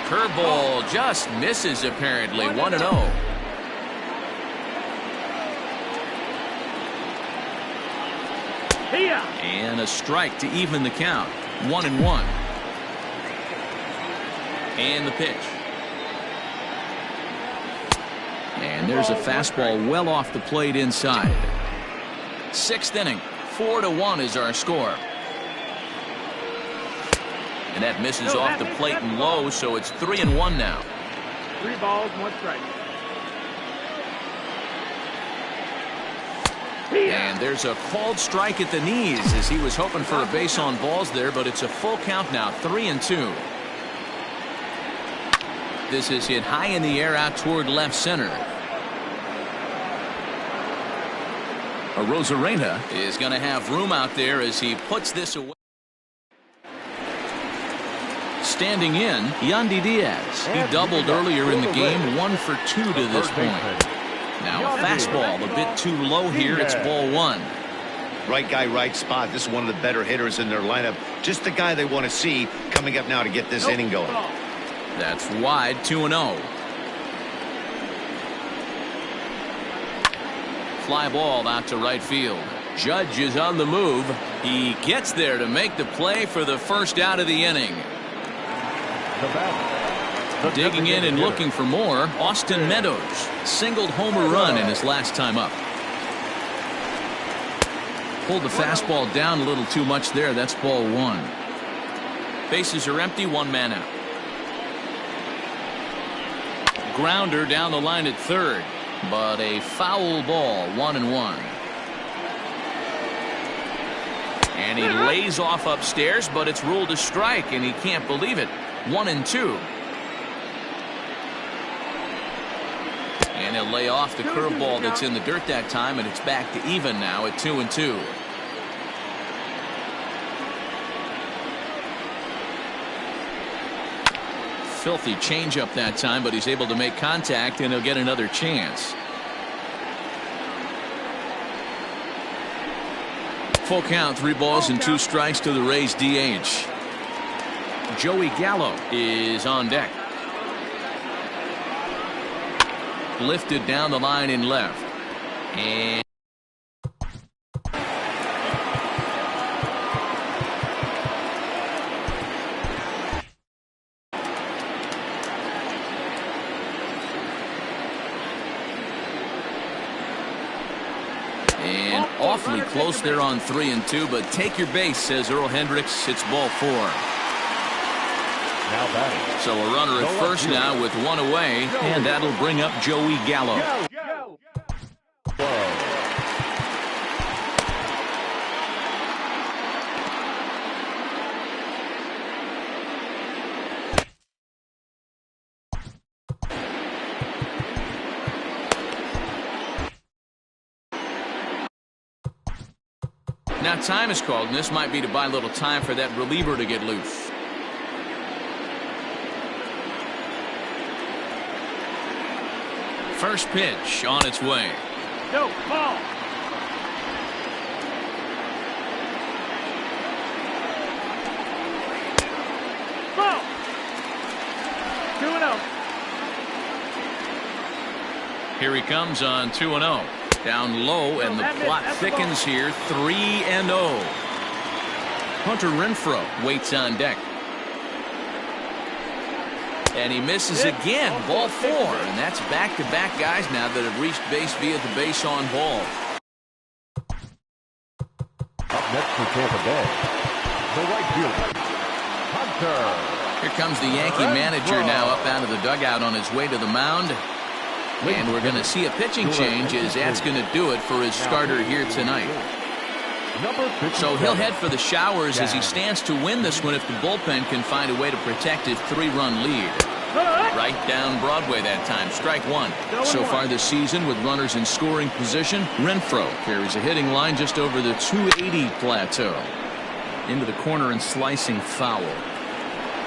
Curveball just misses apparently. 1-0. And a strike to even the count. 1-1. And the pitch. And there's a fastball well off the plate inside. 6th inning. 4-1 is our score. And that misses off the plate and low, so it's 3-1 now. 3 balls, 1 strike. And there's a called strike at the knees as he was hoping for a base on balls there, but it's a full count now. 3-2. This is hit high in the air out toward left center. Arozarena is going to have room out there as he puts this away. Standing in, Yandy Diaz. He doubled earlier in the game. 1 for 2 to this point. Now a fastball a bit too low here. It's ball 1. Right guy, right spot. This is one of the better hitters in their lineup. Just the guy they want to see coming up now to get this inning going. That's wide. 2-0. Fly ball out to right field. Judge is on the move. He gets there to make the play for the first out of the inning. Digging in and looking for more, Austin Meadows. Singled homer run in his last time up. Pulled the fastball down a little too much there. That's ball 1. Bases are empty. 1 man out. Grounder down the line at third, but a foul ball. 1-1. And he lays off upstairs, but it's ruled a strike, and he can't believe it. 1-2. And he'll lay off the curveball that's in the dirt that time, and it's back to even now at 2-2. Filthy changeup that time, but he's able to make contact, and he'll get another chance. Full count, 3 balls and 2 strikes to the Rays DH. Joey Gallo is on deck. Lifted down the line in left. And awfully close there on 3-2, but take your base, says Earl Hendricks. It's ball 4. Now batting. So a runner at first now with 1 away, and that'll bring up Joey Gallo. Now time is called, and this might be to buy a little time for that reliever to get loose. First pitch on its way. Go, ball. Ball. 2-0. Here he comes on 2-0. Down low, and the plot thickens here. 3-0. Hunter Renfroe waits on deck. And he misses again. Ball 4. And that's back-to-back guys now that have reached base via the base on ball. Up next for Tampa Bay, the right fielder, Hunter. Here comes the Yankee manager now up out of the dugout on his way to the mound. And we're going to see a pitching change, as that's going to do it for his starter here tonight. So he'll head for the showers as he stands to win this one if the bullpen can find a way to protect his 3-run lead. Right down Broadway that time. Strike 1. So far this season, with runners in scoring position, Renfroe carries a hitting line just over the 280 plateau. Into the corner and slicing foul.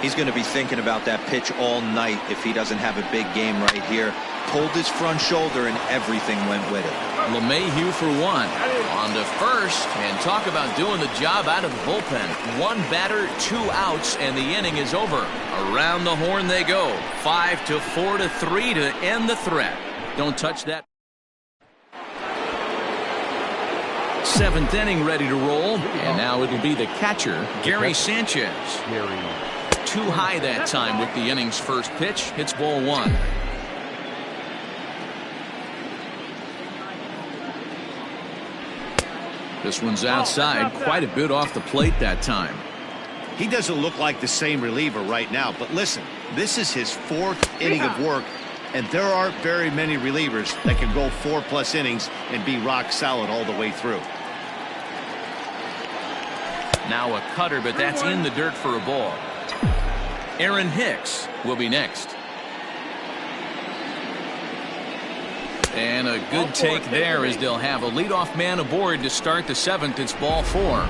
He's going to be thinking about that pitch all night if he doesn't have a big game right here. Pulled his front shoulder and everything went with it. LeMahieu for 1. On to first, and talk about doing the job out of the bullpen. 1 batter, 2 outs, and the inning is over. Around the horn they go. 5-4 to 3 to end the threat. Don't touch that. 7th inning ready to roll, and now it'll be the catcher, Gary Sanchez. Too high that time with the inning's first pitch. Hits ball 1. This one's outside, quite a bit off the plate that time. He doesn't look like the same reliever right now, but listen, this is his 4th inning of work, and there aren't very many relievers that can go 4+ innings and be rock solid all the way through. Now a cutter, but that's in the dirt for a ball. Aaron Hicks will be next. And a good take there, as they'll have a leadoff man aboard to start the 7th. It's ball 4.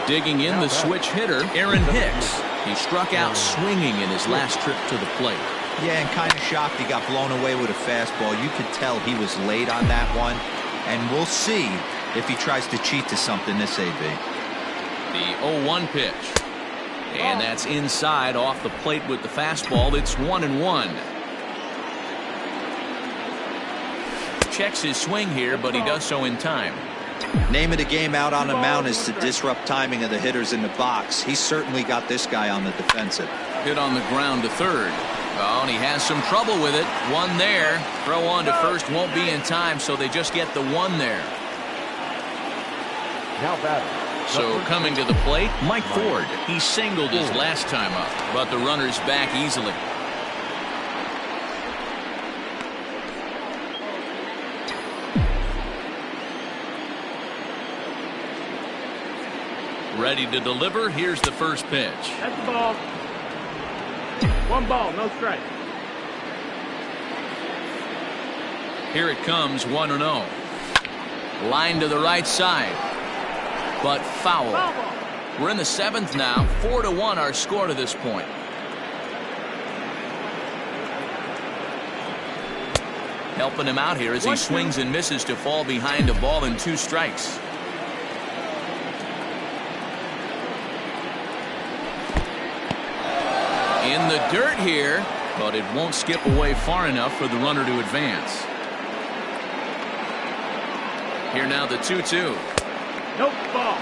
Digging in the switch hitter, Aaron Hicks. He struck out swinging in his last trip to the plate. Yeah, and kind of shocked he got blown away with a fastball. You could tell he was late on that one. And we'll see if he tries to cheat to something this AB. The 0-1 pitch. And that's inside off the plate with the fastball. It's 1-1. Checks his swing here, but he does so in time. Name of the game out on the mound is to disrupt timing of the hitters in the box. He certainly got this guy on the defensive. Hit on the ground to third. Oh, and he has some trouble with it. 1 there. Throw on to first won't be in time, so they just get the 1 there. Now batting. So coming to the plate, Mike Ford. He singled his last time up, but the runner's back easily. Ready to deliver. Here's the first pitch. That's the ball. 1 ball, no strike. Here it comes, 1-0. Line to the right side, but foul. We're in the 7th now. 4-1 our score to this point. Helping him out here as he swings and misses to fall behind a ball and 2 strikes. In the dirt here, but it won't skip away far enough for the runner to advance. Here now the 2-2. Nope, ball.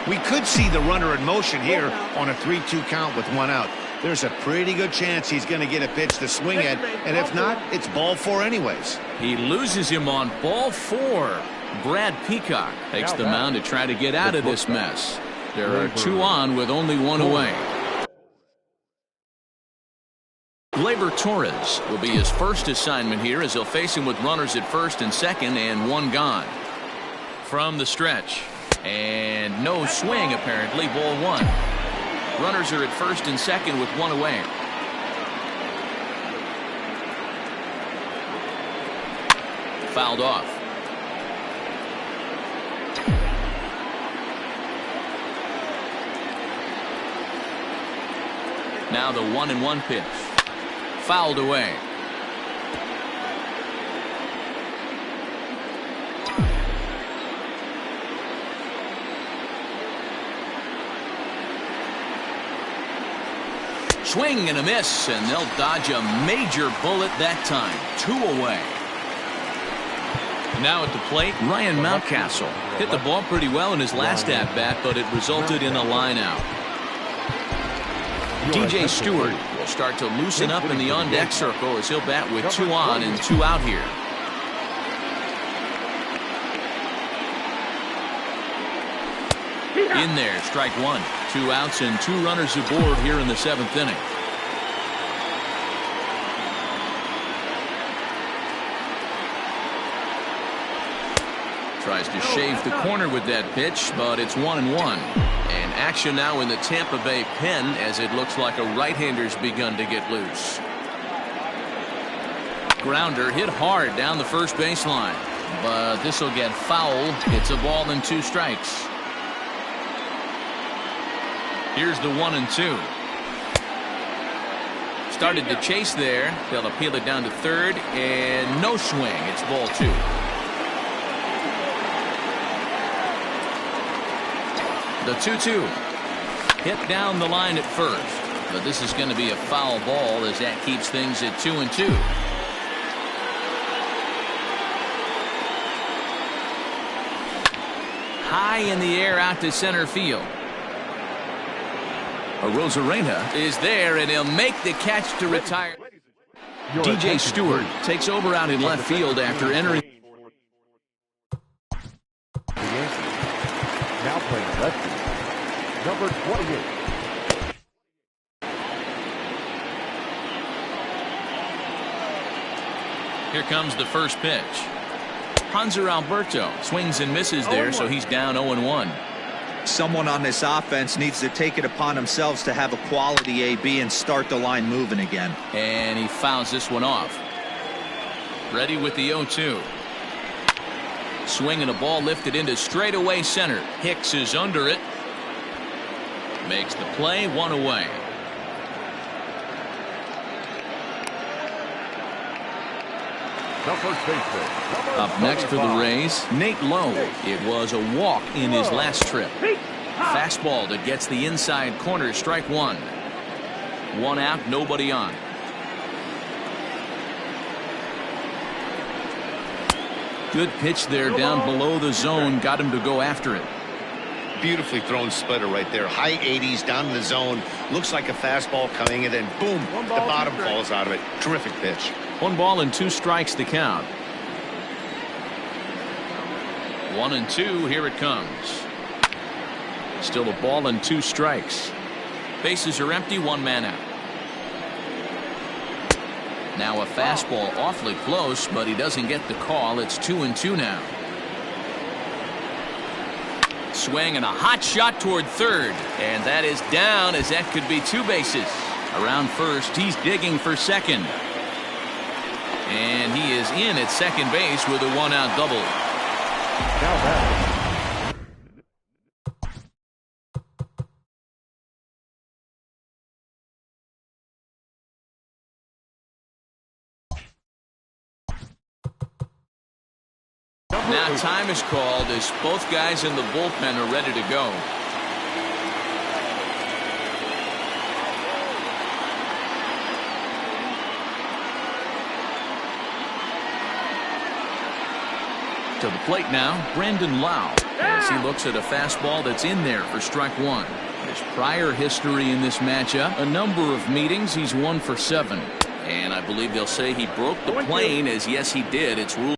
We could see the runner in motion here on a 3-2 count with 1 out. There's a pretty good chance he's going to get a pitch to swing at, and if not, it's ball 4 anyways. He loses him on ball 4. Brad Peacock takes the mound to try to get out of this mess. There are 2 on with only 1 away. Gleyber Torres will be his first assignment here as he'll face him with runners at first and second and 1 gone. From the stretch, and no swing apparently. Ball 1. Runners are at first and second with 1 away. Fouled off. Now the 1-1 pitch. Fouled away. Swing and a miss, and they'll dodge a major bullet that time. 2 away. Now at the plate, Ryan Mountcastle hit the ball pretty well in his last at-bat, but it resulted in a line out. DJ Stewart will start to loosen up in the on-deck circle as he'll bat with 2 on and 2 out here. In there, strike 1. 2 outs and 2 runners aboard here in the 7th inning. Tries to shave the corner with that pitch, but it's 1-1. And action now in the Tampa Bay pen as it looks like a right-hander's begun to get loose. Grounder hit hard down the first baseline, but this will get foul. It's a ball and 2 strikes. Here's the 1-2. Started to chase there. They'll appeal it down to third, and no swing. It's ball 2. The 2-2. Hit down the line at first, but this is going to be a foul ball as that keeps things at 2-2. High in the air out to center field. Arozarena is there, and he'll make the catch to retire. DJ Stewart takes over out in left field after entering. The Yankees now playing lefty, number 28. Here comes the first pitch. Hanser Alberto swings and misses there, so he's down 0-1. Someone on this offense needs to take it upon themselves to have a quality AB and start the line moving again. And he fouls this one off. Ready with the 0-2. Swing and a ball lifted into straightaway center. Hicks is under it. Makes the play, 1 away. The first baseman. Up next for the Rays, Nate Lowe. It was a walk in his last trip. Fastball that gets the inside corner, strike 1. 1 out, nobody on. Good pitch there down below the zone, got him to go after it. Beautifully thrown splitter right there. High 80s down in the zone. Looks like a fastball coming, and then boom, the bottom falls out of it. Terrific pitch. 1 ball and 2 strikes the count. 1-2, here it comes. Still a ball and 2 strikes. Bases are empty, 1 man out. Now a fastball awfully close, but he doesn't get the call. It's 2-2 now. Swing and a hot shot toward third. And that is down, as that could be 2 bases. Around first, he's digging for second. And he is in at second base with a 1-out double. Now batting. Now time is called as both guys in the bullpen are ready to go. To the plate now, Brandon Lau, as he looks at a fastball that's in there for strike 1. His prior history in this matchup, a number of meetings, he's 1 for 7. And I believe they'll say he broke the plane, as yes he did. It's ruled.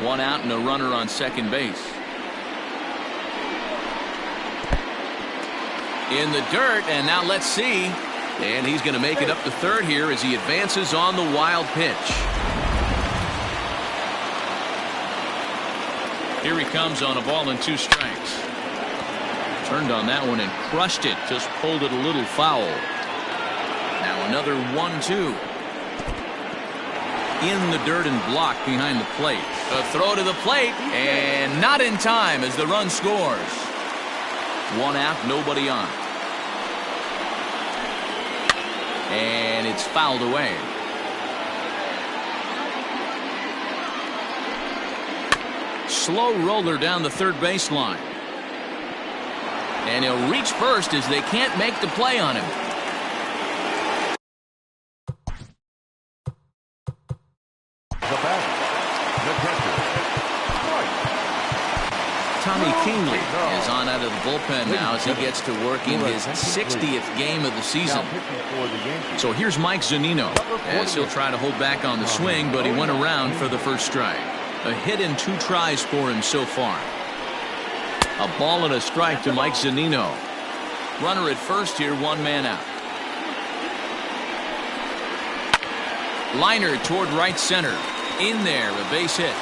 One out and a runner on second base. In the dirt, and now let's see. And he's going to make it up to third here as he advances on the wild pitch. Here he comes on a ball and 2 strikes. Turned on that one and crushed it. Just pulled it a little foul. Now another 1-2. In the dirt and blocked behind the plate. A throw to the plate, and not in time as the run scores. 1 out, nobody on. And it's fouled away. Slow roller down the third baseline. And he'll reach first as they can't make the play on him. Tommy Kingley is on out of the bullpen now as he gets to work in his 60th game of the season. So here's Mike Zunino as he'll try to hold back on the swing, but he went around for the first strike. A hit and 2 tries for him so far. A ball and a strike to Mike Zunino. Runner at first here, 1 man out. Liner toward right center. In there, a base hit.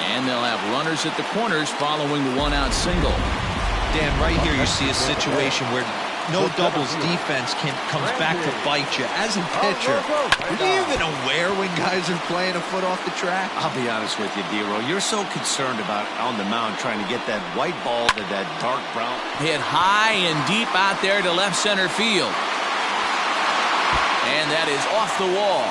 And they'll have runners at the corners following the 1-out single. Dan, right here you see a situation where no doubles defense comes back to bite you. As a pitcher, are you even aware when guys are playing a foot off the track? I'll be honest with you, D-Roll. You're so concerned about on the mound trying to get that white ball to that dark brown. Hit high and deep out there to left center field. And that is off the wall.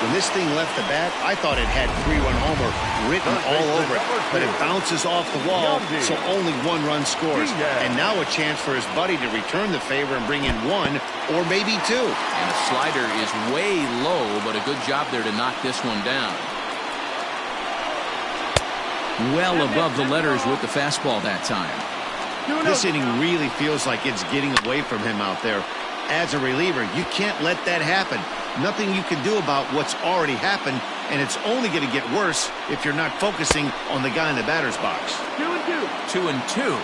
When this thing left the bat, I thought it had 3-run homer written all over it, but it bounces off the wall, so only 1 run scores. And now a chance for his buddy to return the favor and bring in 1 or maybe 2. And the slider is way low, but a good job there to knock this one down. Well above the letters with the fastball that time. This inning really feels like it's getting away from him out there. As a reliever, you can't let that happen. Nothing you can do about what's already happened, and it's only going to get worse if you're not focusing on the guy in the batter's box. 2-2. 2-2.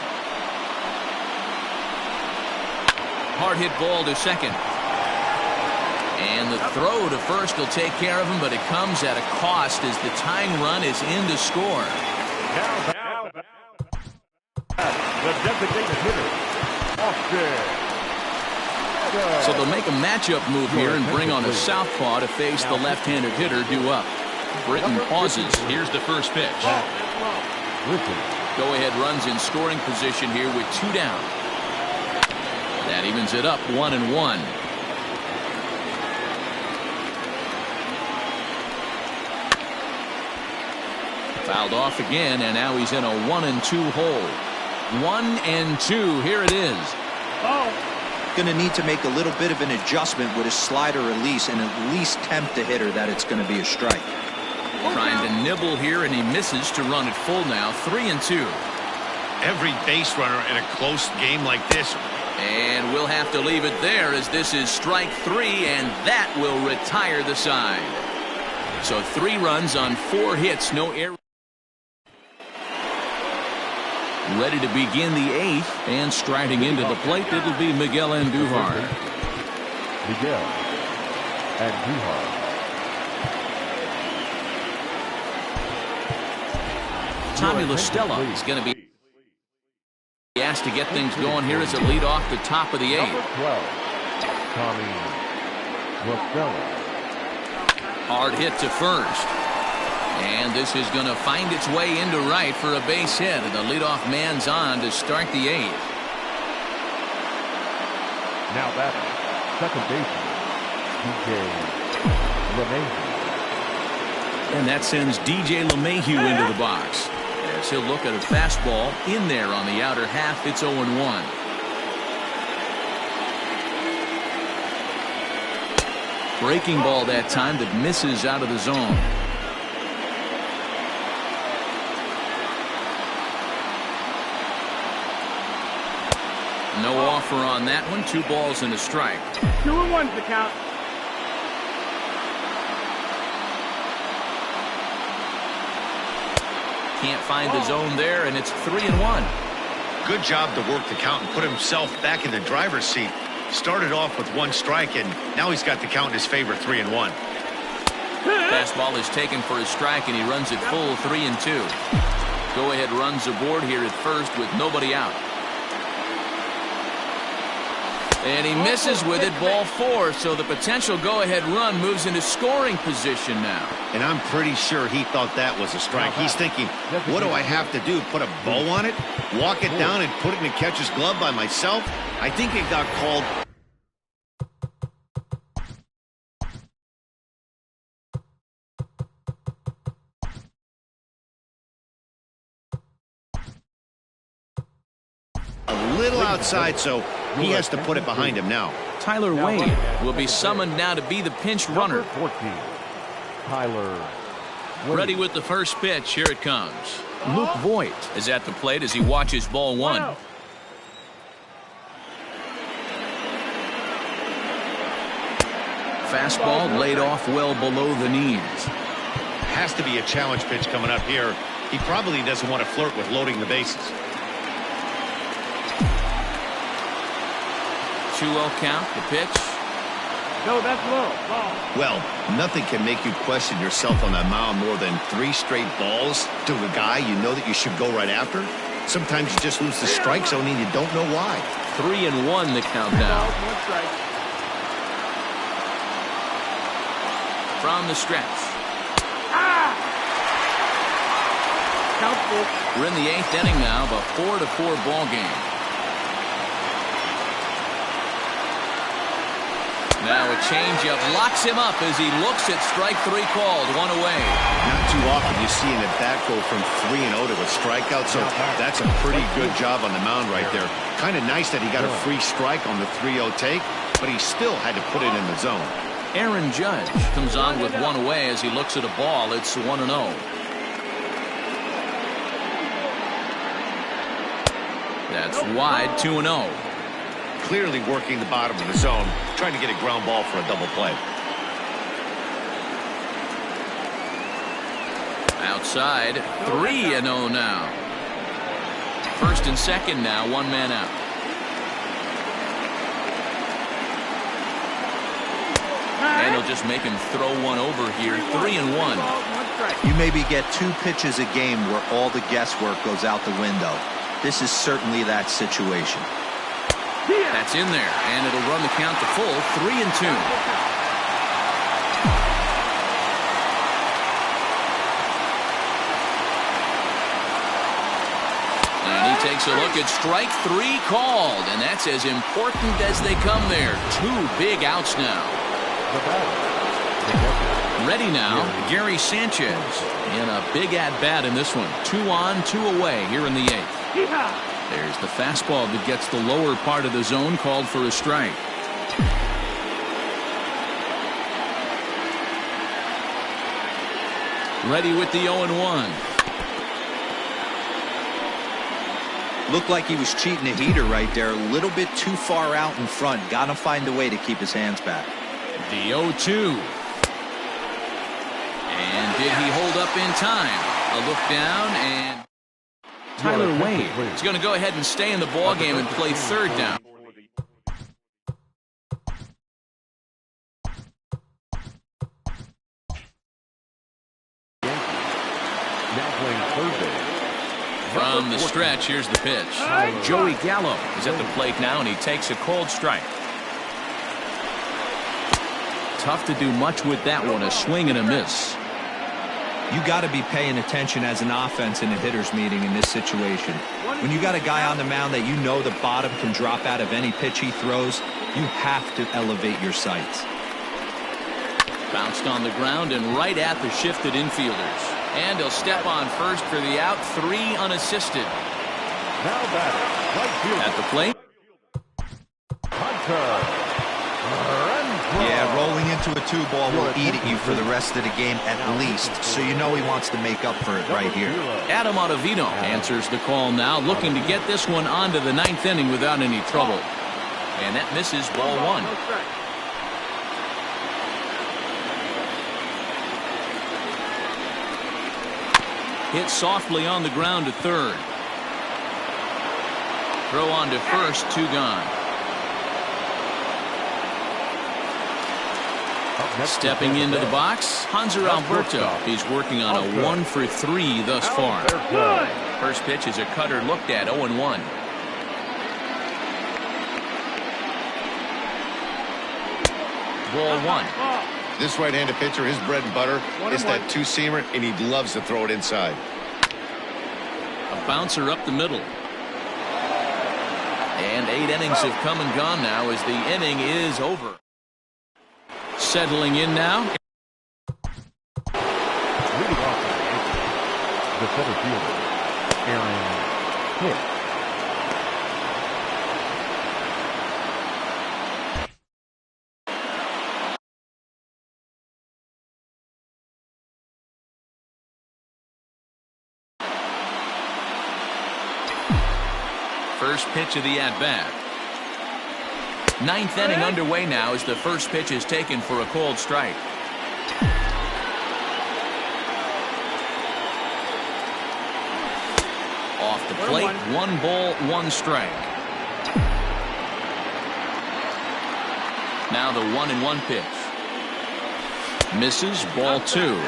Hard hit ball to second. And the throw to first will take care of him, but it comes at a cost as the tying run is in to score. Now, the designated hitter, Austin. So they'll make a matchup move here and bring on a southpaw to face the left-handed hitter due up. Britton pauses. Here's the first pitch. Go-ahead runs in scoring position here with 2 down. That evens it up 1-1. Fouled off again, and now he's in a 1-2 hole. 1-2. Here it is. Going to need to make a little bit of an adjustment with his slider release and at least tempt the hitter that it's going to be a strike. Trying to nibble here, and he misses to run it full now. 3-2. Every base runner in a close game like this. And we'll have to leave it there as this is strike 3, and that will retire the side. So 3 runs on 4 hits, no errors. Ready to begin the 8th, and striding into the plate, it'll be Miguel Andujar. Miguel Andujar. Tommy La Stella is going to be asked to get things going here as a lead off the top of the 8th. Number 12, Tommy La Stella. Hard hit to first. And this is going to find its way into right for a base hit. And the leadoff man's on to start the 8th. Now batting, second baseman, DJ LeMahieu. And that sends DJ LeMahieu into the box. As he'll look at a fastball in there on the outer half. It's 0-1. Breaking ball that time that misses out of the zone. No offer on that one. 2 balls and a strike. 2-1's the count. Can't find the zone there, and it's 3-1. Good job to work the count and put himself back in the driver's seat. Started off with 1 strike, and now he's got the count in his favor, 3-1. Fastball is taken for a strike, and he runs it full 3-2. Go-ahead runs aboard here at first with nobody out. And he misses with it, ball 4, so the potential go-ahead run moves into scoring position now. And I'm pretty sure he thought that was a strike. He's thinking, what do I have to do? Put a bow on it? Walk it down and put it in the catcher's glove by myself? I think it got called. A little outside, so he has to put it behind him now. Tyler Wade will be summoned now to be the pinch runner. Number 14, Tyler Wade. Ready with the first pitch. Here it comes. Luke Voigt is at the plate as he watches ball 1. Fastball laid off well below the knees. Has to be a challenge pitch coming up here. He probably doesn't want to flirt with loading the bases. 2-0 count, the pitch. No, that's low. Ball. Well, nothing can make you question yourself on that mound more than 3 straight balls to a guy you know that you should go right after. Sometimes you just lose the strike zone and you don't know why. 3-1 the count now. 1 strike. From the stretch. Count full. We're in the 8th inning now, a 4-4 ball game. Now a changeup locks him up as he looks at strike 3 called. 1 away. Not too often you see an at-bat go from 3-0 to a strikeout, so that's a pretty good job on the mound right there. Kind of nice that he got a free strike on the 3-0 take, but he still had to put it in the zone. Aaron Judge comes on with 1 away as he looks at a ball. It's 1-0. That's wide, 2-0. Clearly working the bottom of the zone, trying to get a ground ball for a double play. Outside, 3-0 now. First and second now, 1 man out. And he'll just make him throw one over here. 3-1. You maybe get 2 pitches a game where all the guesswork goes out the window. This is certainly that situation. That's in there, and it'll run the count to full. 3-2. And he takes a look at strike 3 called, and that's as important as they come there. 2 big outs now. Ready now, Gary Sanchez in a big at-bat in this one. 2 on, 2 away here in the 8th. There's the fastball that gets the lower part of the zone, called for a strike. Ready with the 0-1. Looked like he was cheating a heater right there. A little bit too far out in front. Got to find a way to keep his hands back. The 0-2. Did he hold up in time? A look down, and Tyler Wade is going to go ahead and stay in the ball game and play third down. Now playing third base. From the stretch, here's the pitch. Joey Gallo is at the plate now, and he takes a cold strike. Tough to do much with that one, a swing and a miss. You got to be paying attention as an offense in a hitter's meeting in this situation. When you got a guy on the mound that you know the bottom can drop out of any pitch he throws, you have to elevate your sights. Bounced on the ground and right at the shifted infielders. And he'll step on first for the out, 3 unassisted. Now batting, right field. At the plate. Hunter. Yeah, rolling into a 2-ball will eat at you for the rest of the game at least, so you know he wants to make up for it right here. Adam Ottavino answers the call now, looking to get this one onto the 9th inning without any trouble. And that misses, ball 1. Hit softly on the ground to third. Throw on to first, 2 gone. Stepping into the box, Hanser Alberto. He's working on a 1 for 3 thus far. First pitch is a cutter looked at, 0-1. Ball 1. This right-handed pitcher, his bread and butter is that 2-seamer, and he loves to throw it inside. A bouncer up the middle. And 8 innings have come and gone now as the inning is over. Settling in now. Leading off the center fielder, Aaron Hicks. First pitch of the at-bat. 9th inning underway now as the first pitch is taken for a cold strike. Off the plate, 1 ball, 1 strike. Now the 1-1 pitch. Misses, ball 2.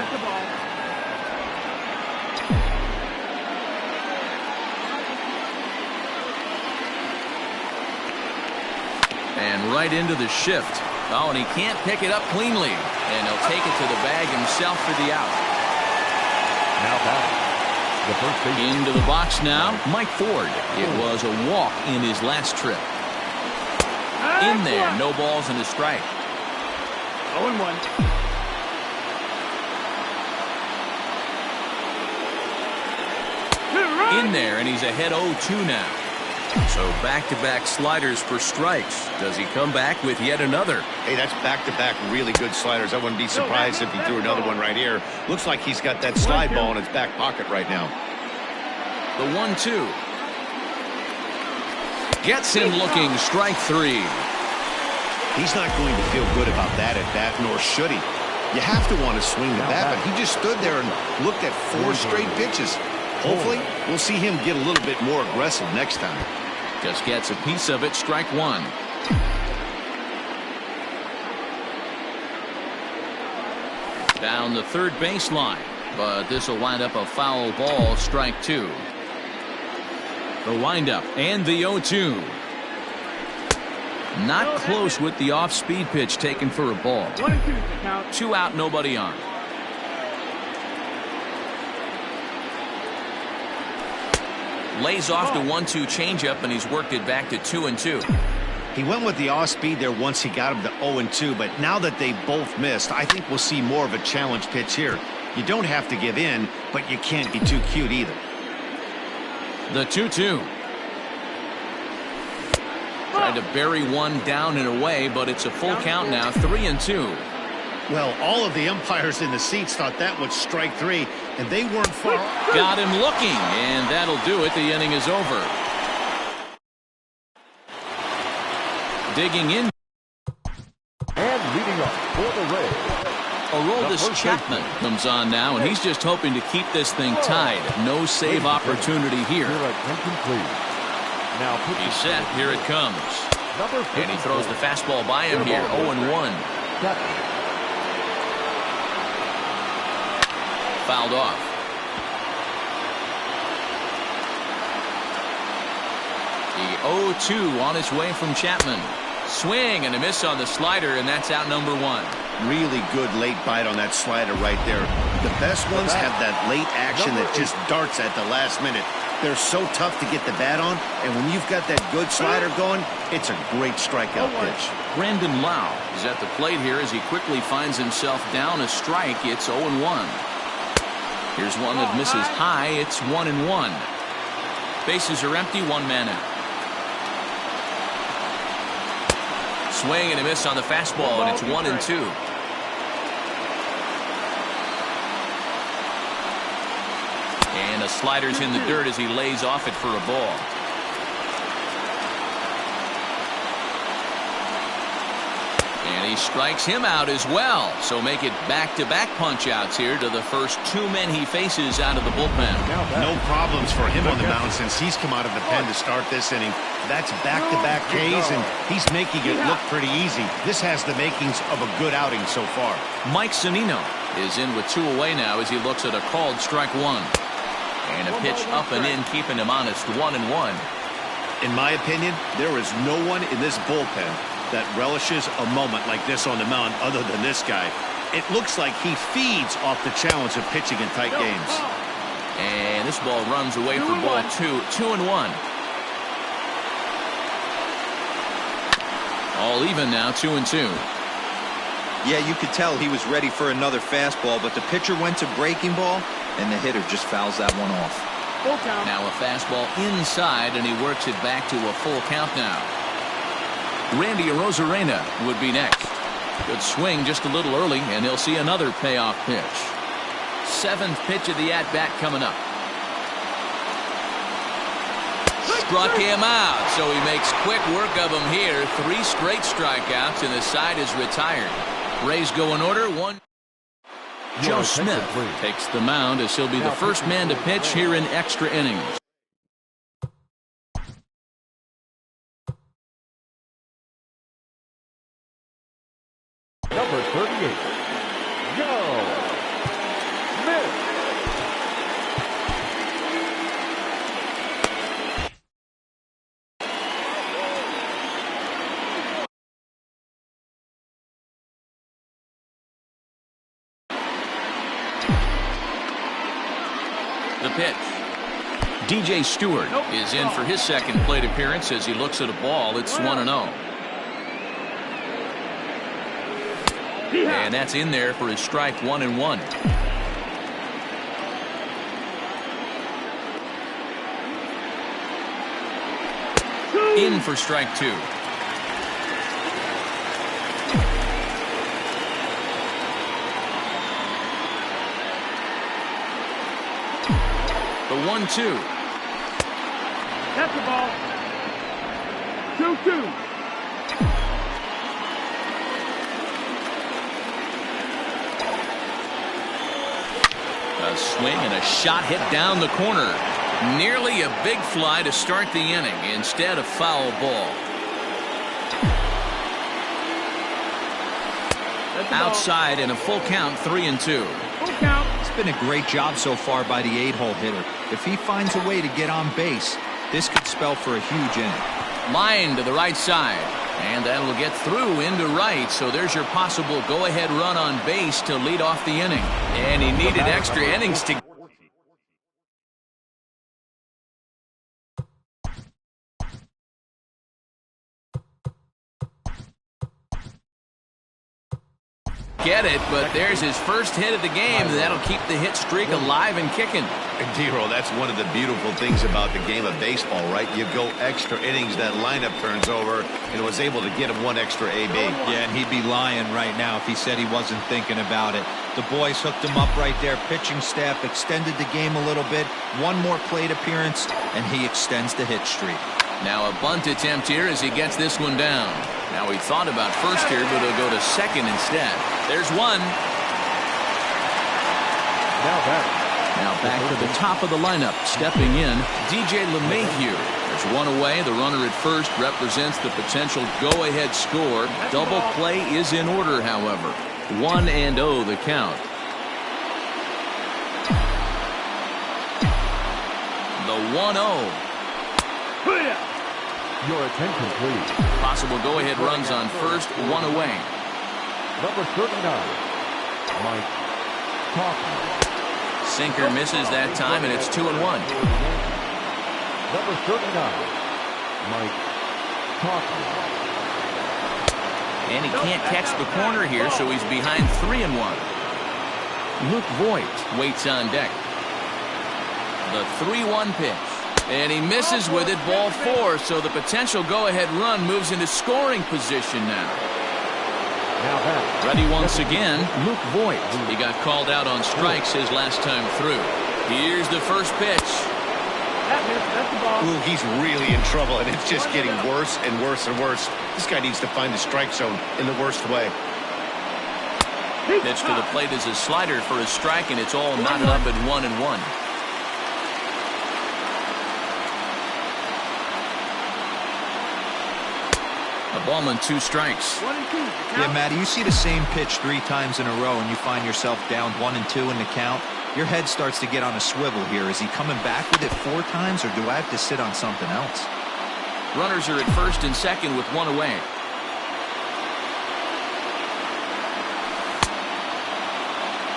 And right into the shift. Oh, and he can't pick it up cleanly. And he'll take it to the bag himself for the out. Now batting, the first base. Into the box now, Mike Ford. It was a walk in his last trip. In there, no balls and a strike. 0-1. In there, and he's ahead 0-2 now. So back-to-back sliders for strikes. Does he come back with yet another? Hey, that's back-to-back really good sliders. I wouldn't be surprised if he threw another one right here. Looks like he's got that slide ball in his back pocket right now. The 1-2. Gets him looking, strike 3. He's not going to feel good about that at bat, nor should he. You have to want to swing the bat, but he just stood there and looked at 4 straight pitches. Hopefully, we'll see him get a little bit more aggressive next time. Just gets a piece of it, strike 1. Down the third baseline, but this will wind up a foul ball, strike 2. The windup and the 0-2. Not close with the off-speed pitch taken for a ball. 2 out, nobody on. Lays off the 1-2 changeup, and he's worked it back to 2-2. He went with the off-speed there once he got him to 0-2, but now that they both missed, I think we'll see more of a challenge pitch here. You don't have to give in, but you can't be too cute either. The 2-2. Tried to bury one down and away, but it's a full count now, 3-2. Well, all of the umpires in the seats thought that was strike 3, and they weren't far. Got him looking, and that'll do it. The inning is over. Digging in. And leading up for the Rays, Aroldis Chapman comes on now, and he's just hoping to keep this thing tied. No save opportunity here. He's set. Here it comes. And he throws the fastball by him here. 0-1. Fouled off. The 0-2 on its way from Chapman. Swing and a miss on the slider, and that's out number 1. Really good late bite on that slider right there. The best ones have that late action that just darts at the last minute. They're so tough to get the bat on, and when you've got that good slider going, it's a great strikeout pitch. Brandon Lau is at the plate here as he quickly finds himself down a strike. It's 0-1. Here's one that misses high. It's 1-1. Bases are empty. 1 man out. Swing and a miss on the fastball, and it's 1-2. And the slider's in the dirt as he lays off it for a ball. And he strikes him out as well. So make it back-to-back punch-outs here to the first 2 men he faces out of the bullpen. No problems for him on the mound since he's come out of the pen to start this inning. That's back-to-back Ks, and he's making it look pretty easy. This has the makings of a good outing so far. Mike Zunino is in with 2 away now as he looks at a called strike 1. And a pitch up and in, keeping him honest. 1-1. In my opinion, there is no one in this bullpen that relishes a moment like this on the mound other than this guy. It looks like he feeds off the challenge of pitching in tight games. And this ball runs away for ball 2. 2-1. All even now. 2-2. Yeah, you could tell he was ready for another fastball, but the pitcher went to breaking ball, and the hitter just fouls that one off. Now a fastball inside, and he works it back to a full count now. Randy Arozarena would be next. Good swing just a little early, and he'll see another payoff pitch. 7th pitch of the at-bat coming up. Struck him out, so he makes quick work of him here. 3 straight strikeouts, and the side is retired. Rays go in order. 1. Joe Smith takes the mound as he'll be the first man to pitch here in extra innings. Number 38, Joe Smith. The pitch. DJ Stewart is in for his second plate appearance as he looks at a ball. It's 1-0. And that's in there for his strike 1-1. In for strike 2. The 1-2. That's the ball. 2-2. A swing and a shot hit down the corner. Nearly a big fly to start the inning. Instead, a foul ball. Outside in a full count. 3-2. Full count. It's been a great job so far by the 8-hole hitter. If he finds a way to get on base, this could spell for a huge inning. Line to the right side. And that'll get through into right. So there's your possible go-ahead run on base to lead off the inning. And he needed extra innings to get it, but there's his first hit of the game. That'll keep the hit streak alive and kicking. D-Roll, that's one of the beautiful things about the game of baseball, right? You go extra innings, that lineup turns over, and was able to get him 1 extra AB. Yeah, and he'd be lying right now if he said he wasn't thinking about it. The boys hooked him up right there. Pitching staff extended the game a little bit. 1 more plate appearance, and he extends the hit streak. Now a bunt attempt here as he gets this one down. Now he thought about first here, but he'll go to second instead. There's one. Now back to the top of the lineup. Stepping in, DJ LeMahieu. There's one away. The runner at first represents the potential go-ahead score. Double play is in order, however. 1-0 the count. The 1-0. Your attention, please. Possible go-ahead runs on first, one away. Number 39, Mike Talkman. Sinker misses that time, and it's 2-1. Number 39, Mike Talkman. And he can't catch the corner here, so he's behind 3-1. Luke Voigt waits on deck. The 3-1 pitch. And he misses with it, ball 4, so the potential go-ahead run moves into scoring position now. Ready once again, Luke Voigt. He got called out on strikes his last time through. Here's the first pitch. That's the ball. Ooh, he's really in trouble, and it's just getting worse and worse and worse. This guy needs to find the strike zone in the worst way. Pitch to the plate is a slider for a strike, and it's all knotted up at 1-1. A ball and 2 strikes. 1 and 2. Yeah, Matty, you see the same pitch 3 times in a row and you find yourself down 1-2 in the count. Your head starts to get on a swivel here. Is he coming back with it 4 times, or do I have to sit on something else? Runners are at first and second with 1 away.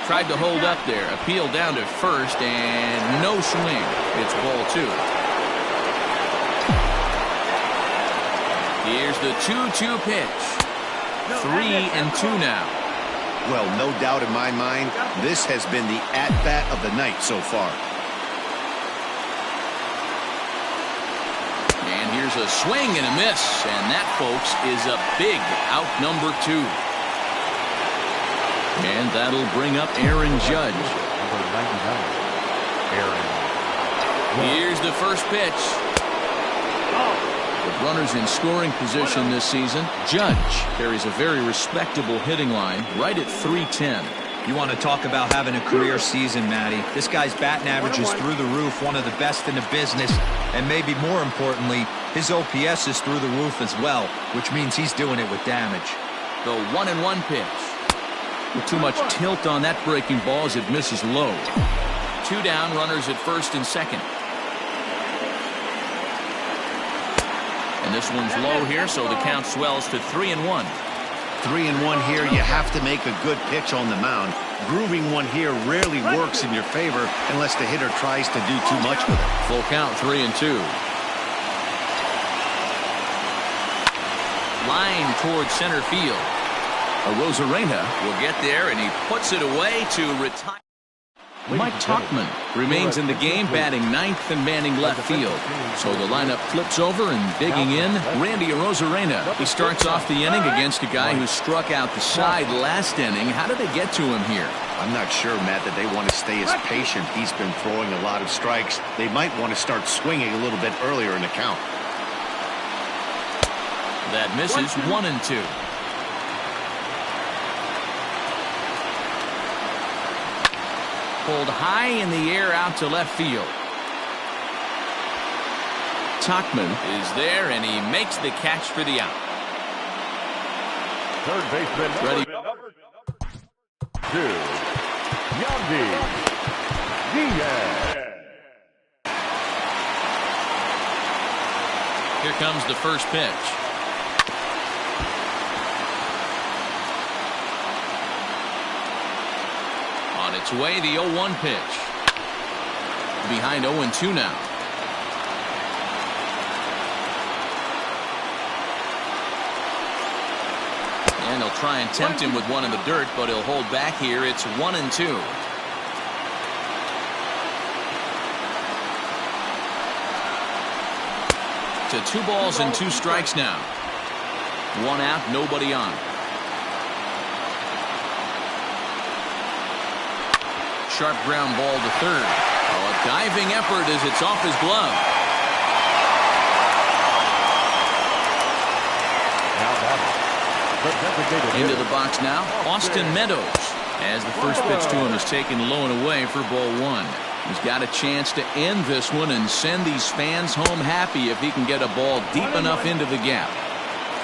Tried to hold up there. Appeal down to first, and no swing. It's ball 2. Here's the 2-2 pitch. 3-2 now. Well, no doubt in my mind, this has been the at-bat of the night so far. And here's a swing and a miss. And that, folks, is a big out number 2. And that'll bring up Aaron Judge. Number 99, Aaron. Here's the first pitch. With runners in scoring position this season, Judge carries a very respectable hitting line right at .310. You want to talk about having a career season, Matty. This guy's batting average is through the roof, one of the best in the business, and maybe more importantly, his OPS is through the roof as well, which means he's doing it with damage. The 1-1 pitch. With too much tilt on that breaking ball as it misses low. 2 down, runners at first and second. And this one's low here, so the count swells to 3-1. 3-1 here, you have to make a good pitch on the mound. Grooving one here rarely works in your favor unless the hitter tries to do too much with it. Full count, 3-2. Line towards center field. Arozarena will get there, and he puts it away to retire. Mike Talkman remains in the game, batting 9th and manning left field. So the lineup flips over, and digging in, Randy Arozarena. He starts off the inning against a guy who struck out the side last inning. How did they get to him here? I'm not sure, Matt, that they want to stay as patient. He's been throwing a lot of strikes. They might want to start swinging a little bit earlier in the count. That misses 1-2. Pulled high in the air out to left field. Talkman is there, and he makes the catch for the out. Third baseman, Ready. number 2, Yankees. Here comes the first pitch. On its way, the 0-1 pitch. Behind 0-2 now. And they'll try and tempt him with one in the dirt, but he'll hold back here. It's 1-2. To 2 balls and 2 strikes now. 1 out, nobody on. Sharp ground ball to third. Oh, a diving effort as it's off his glove. Into the box now, Austin Meadows. As the first pitch to him is taken low and away for ball one. He's got a chance to end this one and send these fans home happy if he can get a ball deep enough into the gap.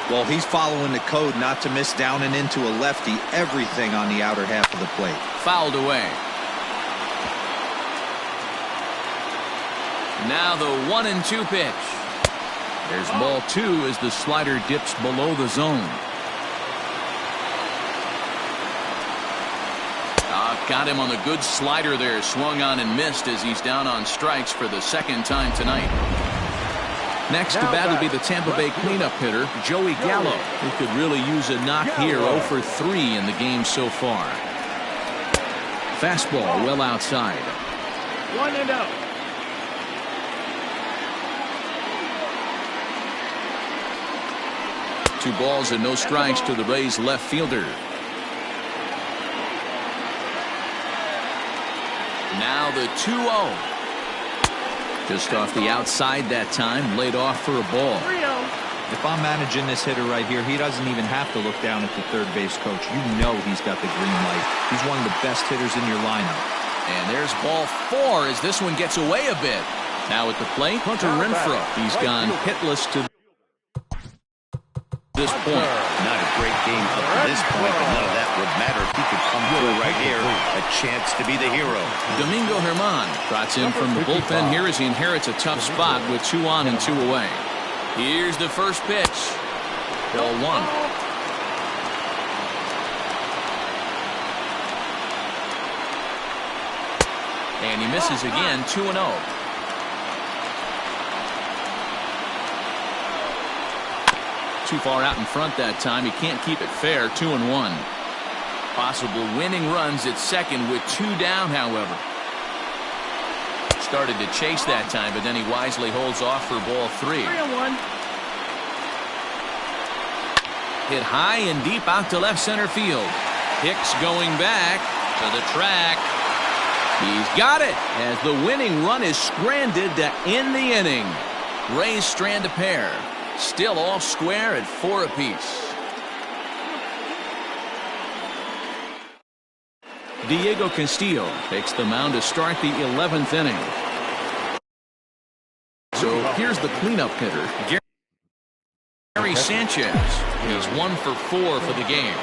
Well, he's following the code not to miss down and into a lefty. Everything on the outer half of the plate. Fouled away. Now the 1-2 pitch. There's ball two as the slider dips below the zone. Got him on the good slider there. Swung on and missed as he's down on strikes for the second time tonight. Next to bat will be the Tampa Bay cleanup hitter, Joey Gallo. He could really use a knock here. 0 for 3 in the game so far. Fastball well outside. 1-0. 2 balls and no strikes to the Rays left fielder. Now the 2-0. Just off the outside that time, laid off for a ball. 3-0. If I'm managing this hitter right here, he doesn't even have to look down at the third base coach. You know he's got the green light. He's one of the best hitters in your lineup. And there's ball 4 as this one gets away a bit. Now at the plate, Hunter Renfroe. He's gone hitless to this point. Not a great game up to this point, but none of that would matter if he could come through right here. A chance to be the hero. Domingo Germán trots in from the bullpen here as he inherits a tough spot with 2 on and 2 away. Here's the first pitch. Ball 1. And he misses again. 2-0. Too far out in front that time. He can't keep it fair. 2-1. Possible winning runs at second with 2 down, however. Started to chase that time, but then he wisely holds off for ball 3. 3-1. Hit high and deep out to left center field. Hicks going back to the track. He's got it as the winning run is stranded to end the inning. Rays strand a pair. Still all square at 4 apiece. Diego Castillo takes the mound to start the 11th inning. So here's the cleanup hitter, Gary Sanchez. He's 1 for 4 for the game.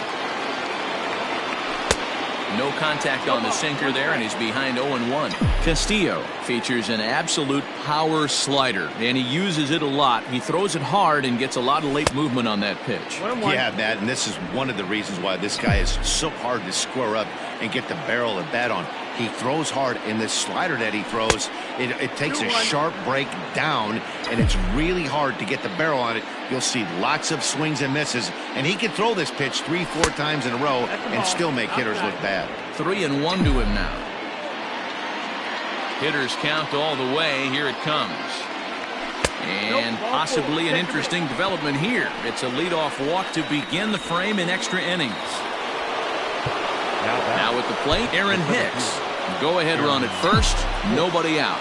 No contact on the sinker there, and he's behind 0-1. Castillo features an absolute power slider, and he uses it a lot. He throws it hard and gets a lot of late movement on that pitch. 1-1. Yeah, Matt, and this is one of the reasons why this guy is so hard to square up and get the barrel of bat on. He throws hard, and this slider that he throws, it takes a sharp break down, and it's really hard to get the barrel on it. You'll see lots of swings and misses, and he can throw this pitch 3-4 times in a row and still make hitters look bad. 3-1 to him now. Hitters count all the way. Here it comes. And possibly an interesting development here. It's a leadoff walk to begin the frame in extra innings. Now at the plate, Aaron Hicks. Go ahead run at first. Nobody out.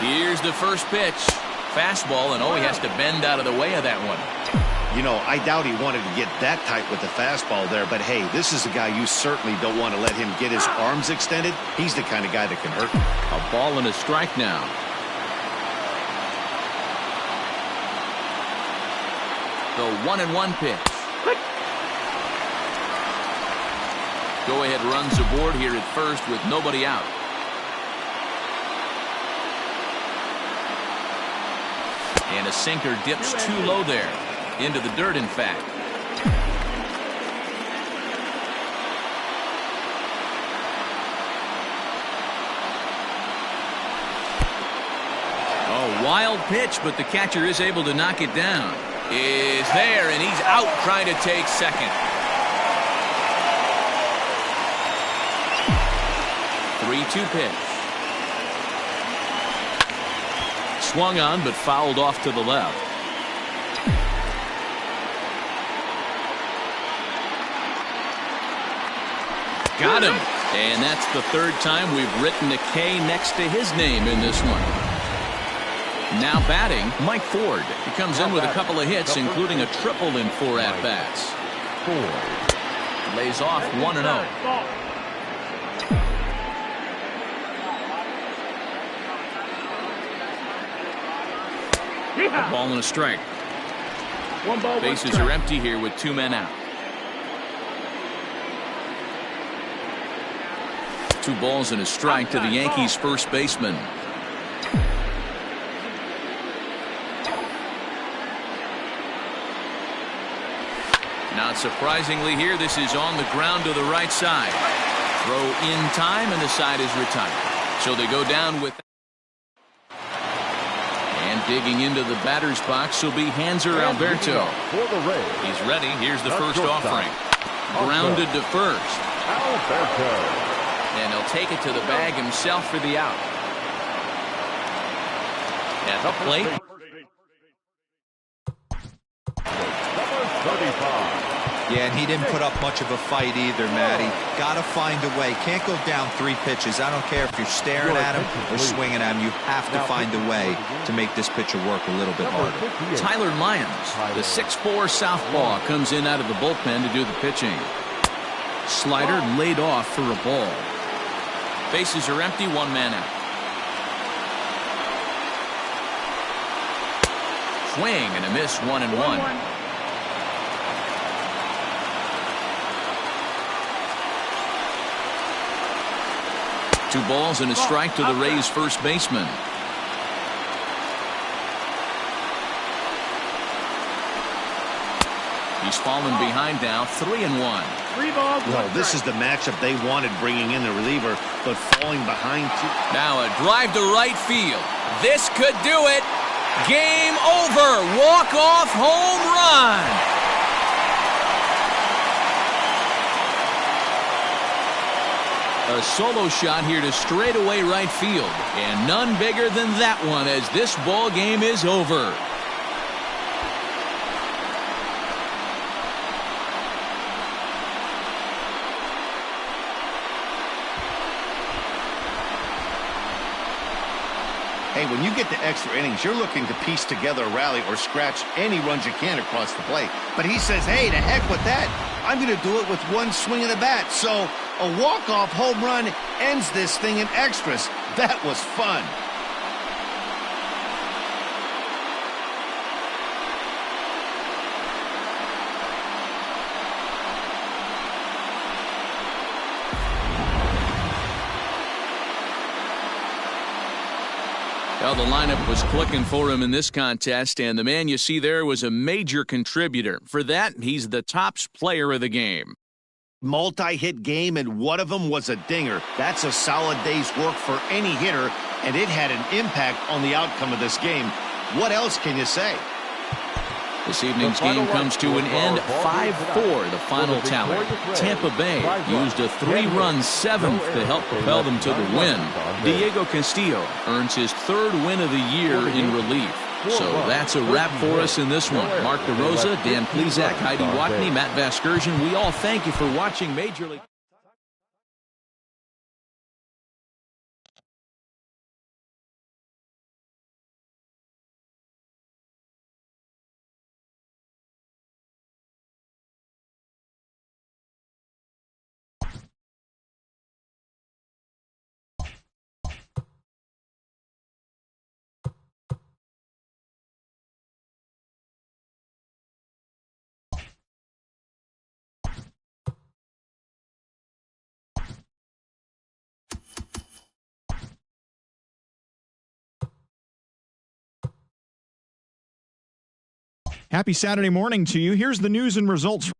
Here's the first pitch. Fastball, and he has to bend out of the way of that one. You know, I doubt he wanted to get that tight with the fastball there, but hey, this is a guy you certainly don't want to let him get his arms extended. He's the kind of guy that can hurt him. A ball and a strike now. The 1-1 pitch. Go ahead runs aboard here at first with nobody out. And a sinker dips too low there. Into the dirt, in fact. A wild pitch, but the catcher is able to knock it down. Is there, and he's out trying to take second. 3-2 pitch. Swung on, but fouled off to the left. Got him. And that's the third time we've written a K next to his name in this one. Now batting, Mike Ford. He comes in with a couple of hits, including a triple in 4 at-bats. 4. Lays off 1-0. A ball and a strike. One ball, Bases are empty here with 2 men out. 2 balls and a strike to the Yankees first baseman. Not surprisingly here, this is on the ground to the right side. Throw in time and the side is retired. So they go down with. And digging into the batter's box will be Hanser Alberto. He's ready. Here's the first offering. Grounded to first. Alberto. And he'll take it to the bag himself for the out. At the plate. Number 35. Yeah, and he didn't put up much of a fight either, Matty. Got to find a way. Can't go down 3 pitches. I don't care if you're staring at him or swinging at him. You have to find a way to make this pitcher work a little bit harder. Tyler Lyons, the 6'4" southpaw, comes in out of the bullpen to do the pitching. Slider laid off for a ball. Bases are empty, 1 man out. Swing and a miss, 1-1. 2 balls and a strike to the Rays first baseman. He's fallen behind now, 3-1. 3 balls. Well, this is the matchup they wanted, bringing in the reliever, but falling behind. Now a drive to right field. This could do it. Game over. Walk-off home run. A solo shot here to straightaway right field, and none bigger than that one as this ball game is over. Hey, when you get to extra innings, you're looking to piece together a rally or scratch any runs you can across the plate. But he says, hey, to heck with that. I'm going to do it with 1 swing of the bat. So a walk-off home run ends this thing in extras. That was fun. Well, the lineup was clicking for him in this contest, and the man you see there was a major contributor. For that, he's the tops player of the game. Multi-hit game, and one of them was a dinger. That's a solid day's work for any hitter, and it had an impact on the outcome of this game. What else can you say? This evening's game comes to an end, 5-4, the final tally. Tampa Bay used a 3-run 7th to help propel them to the win. Diego Castillo earns his 3rd win of the year in relief. So that's a wrap for us in this one. Mark DeRosa, Dan Plesac, Heidi Watney, Matt Vasgersian, we all thank you for watching Major League. Happy Saturday morning to you. Here's the news and results.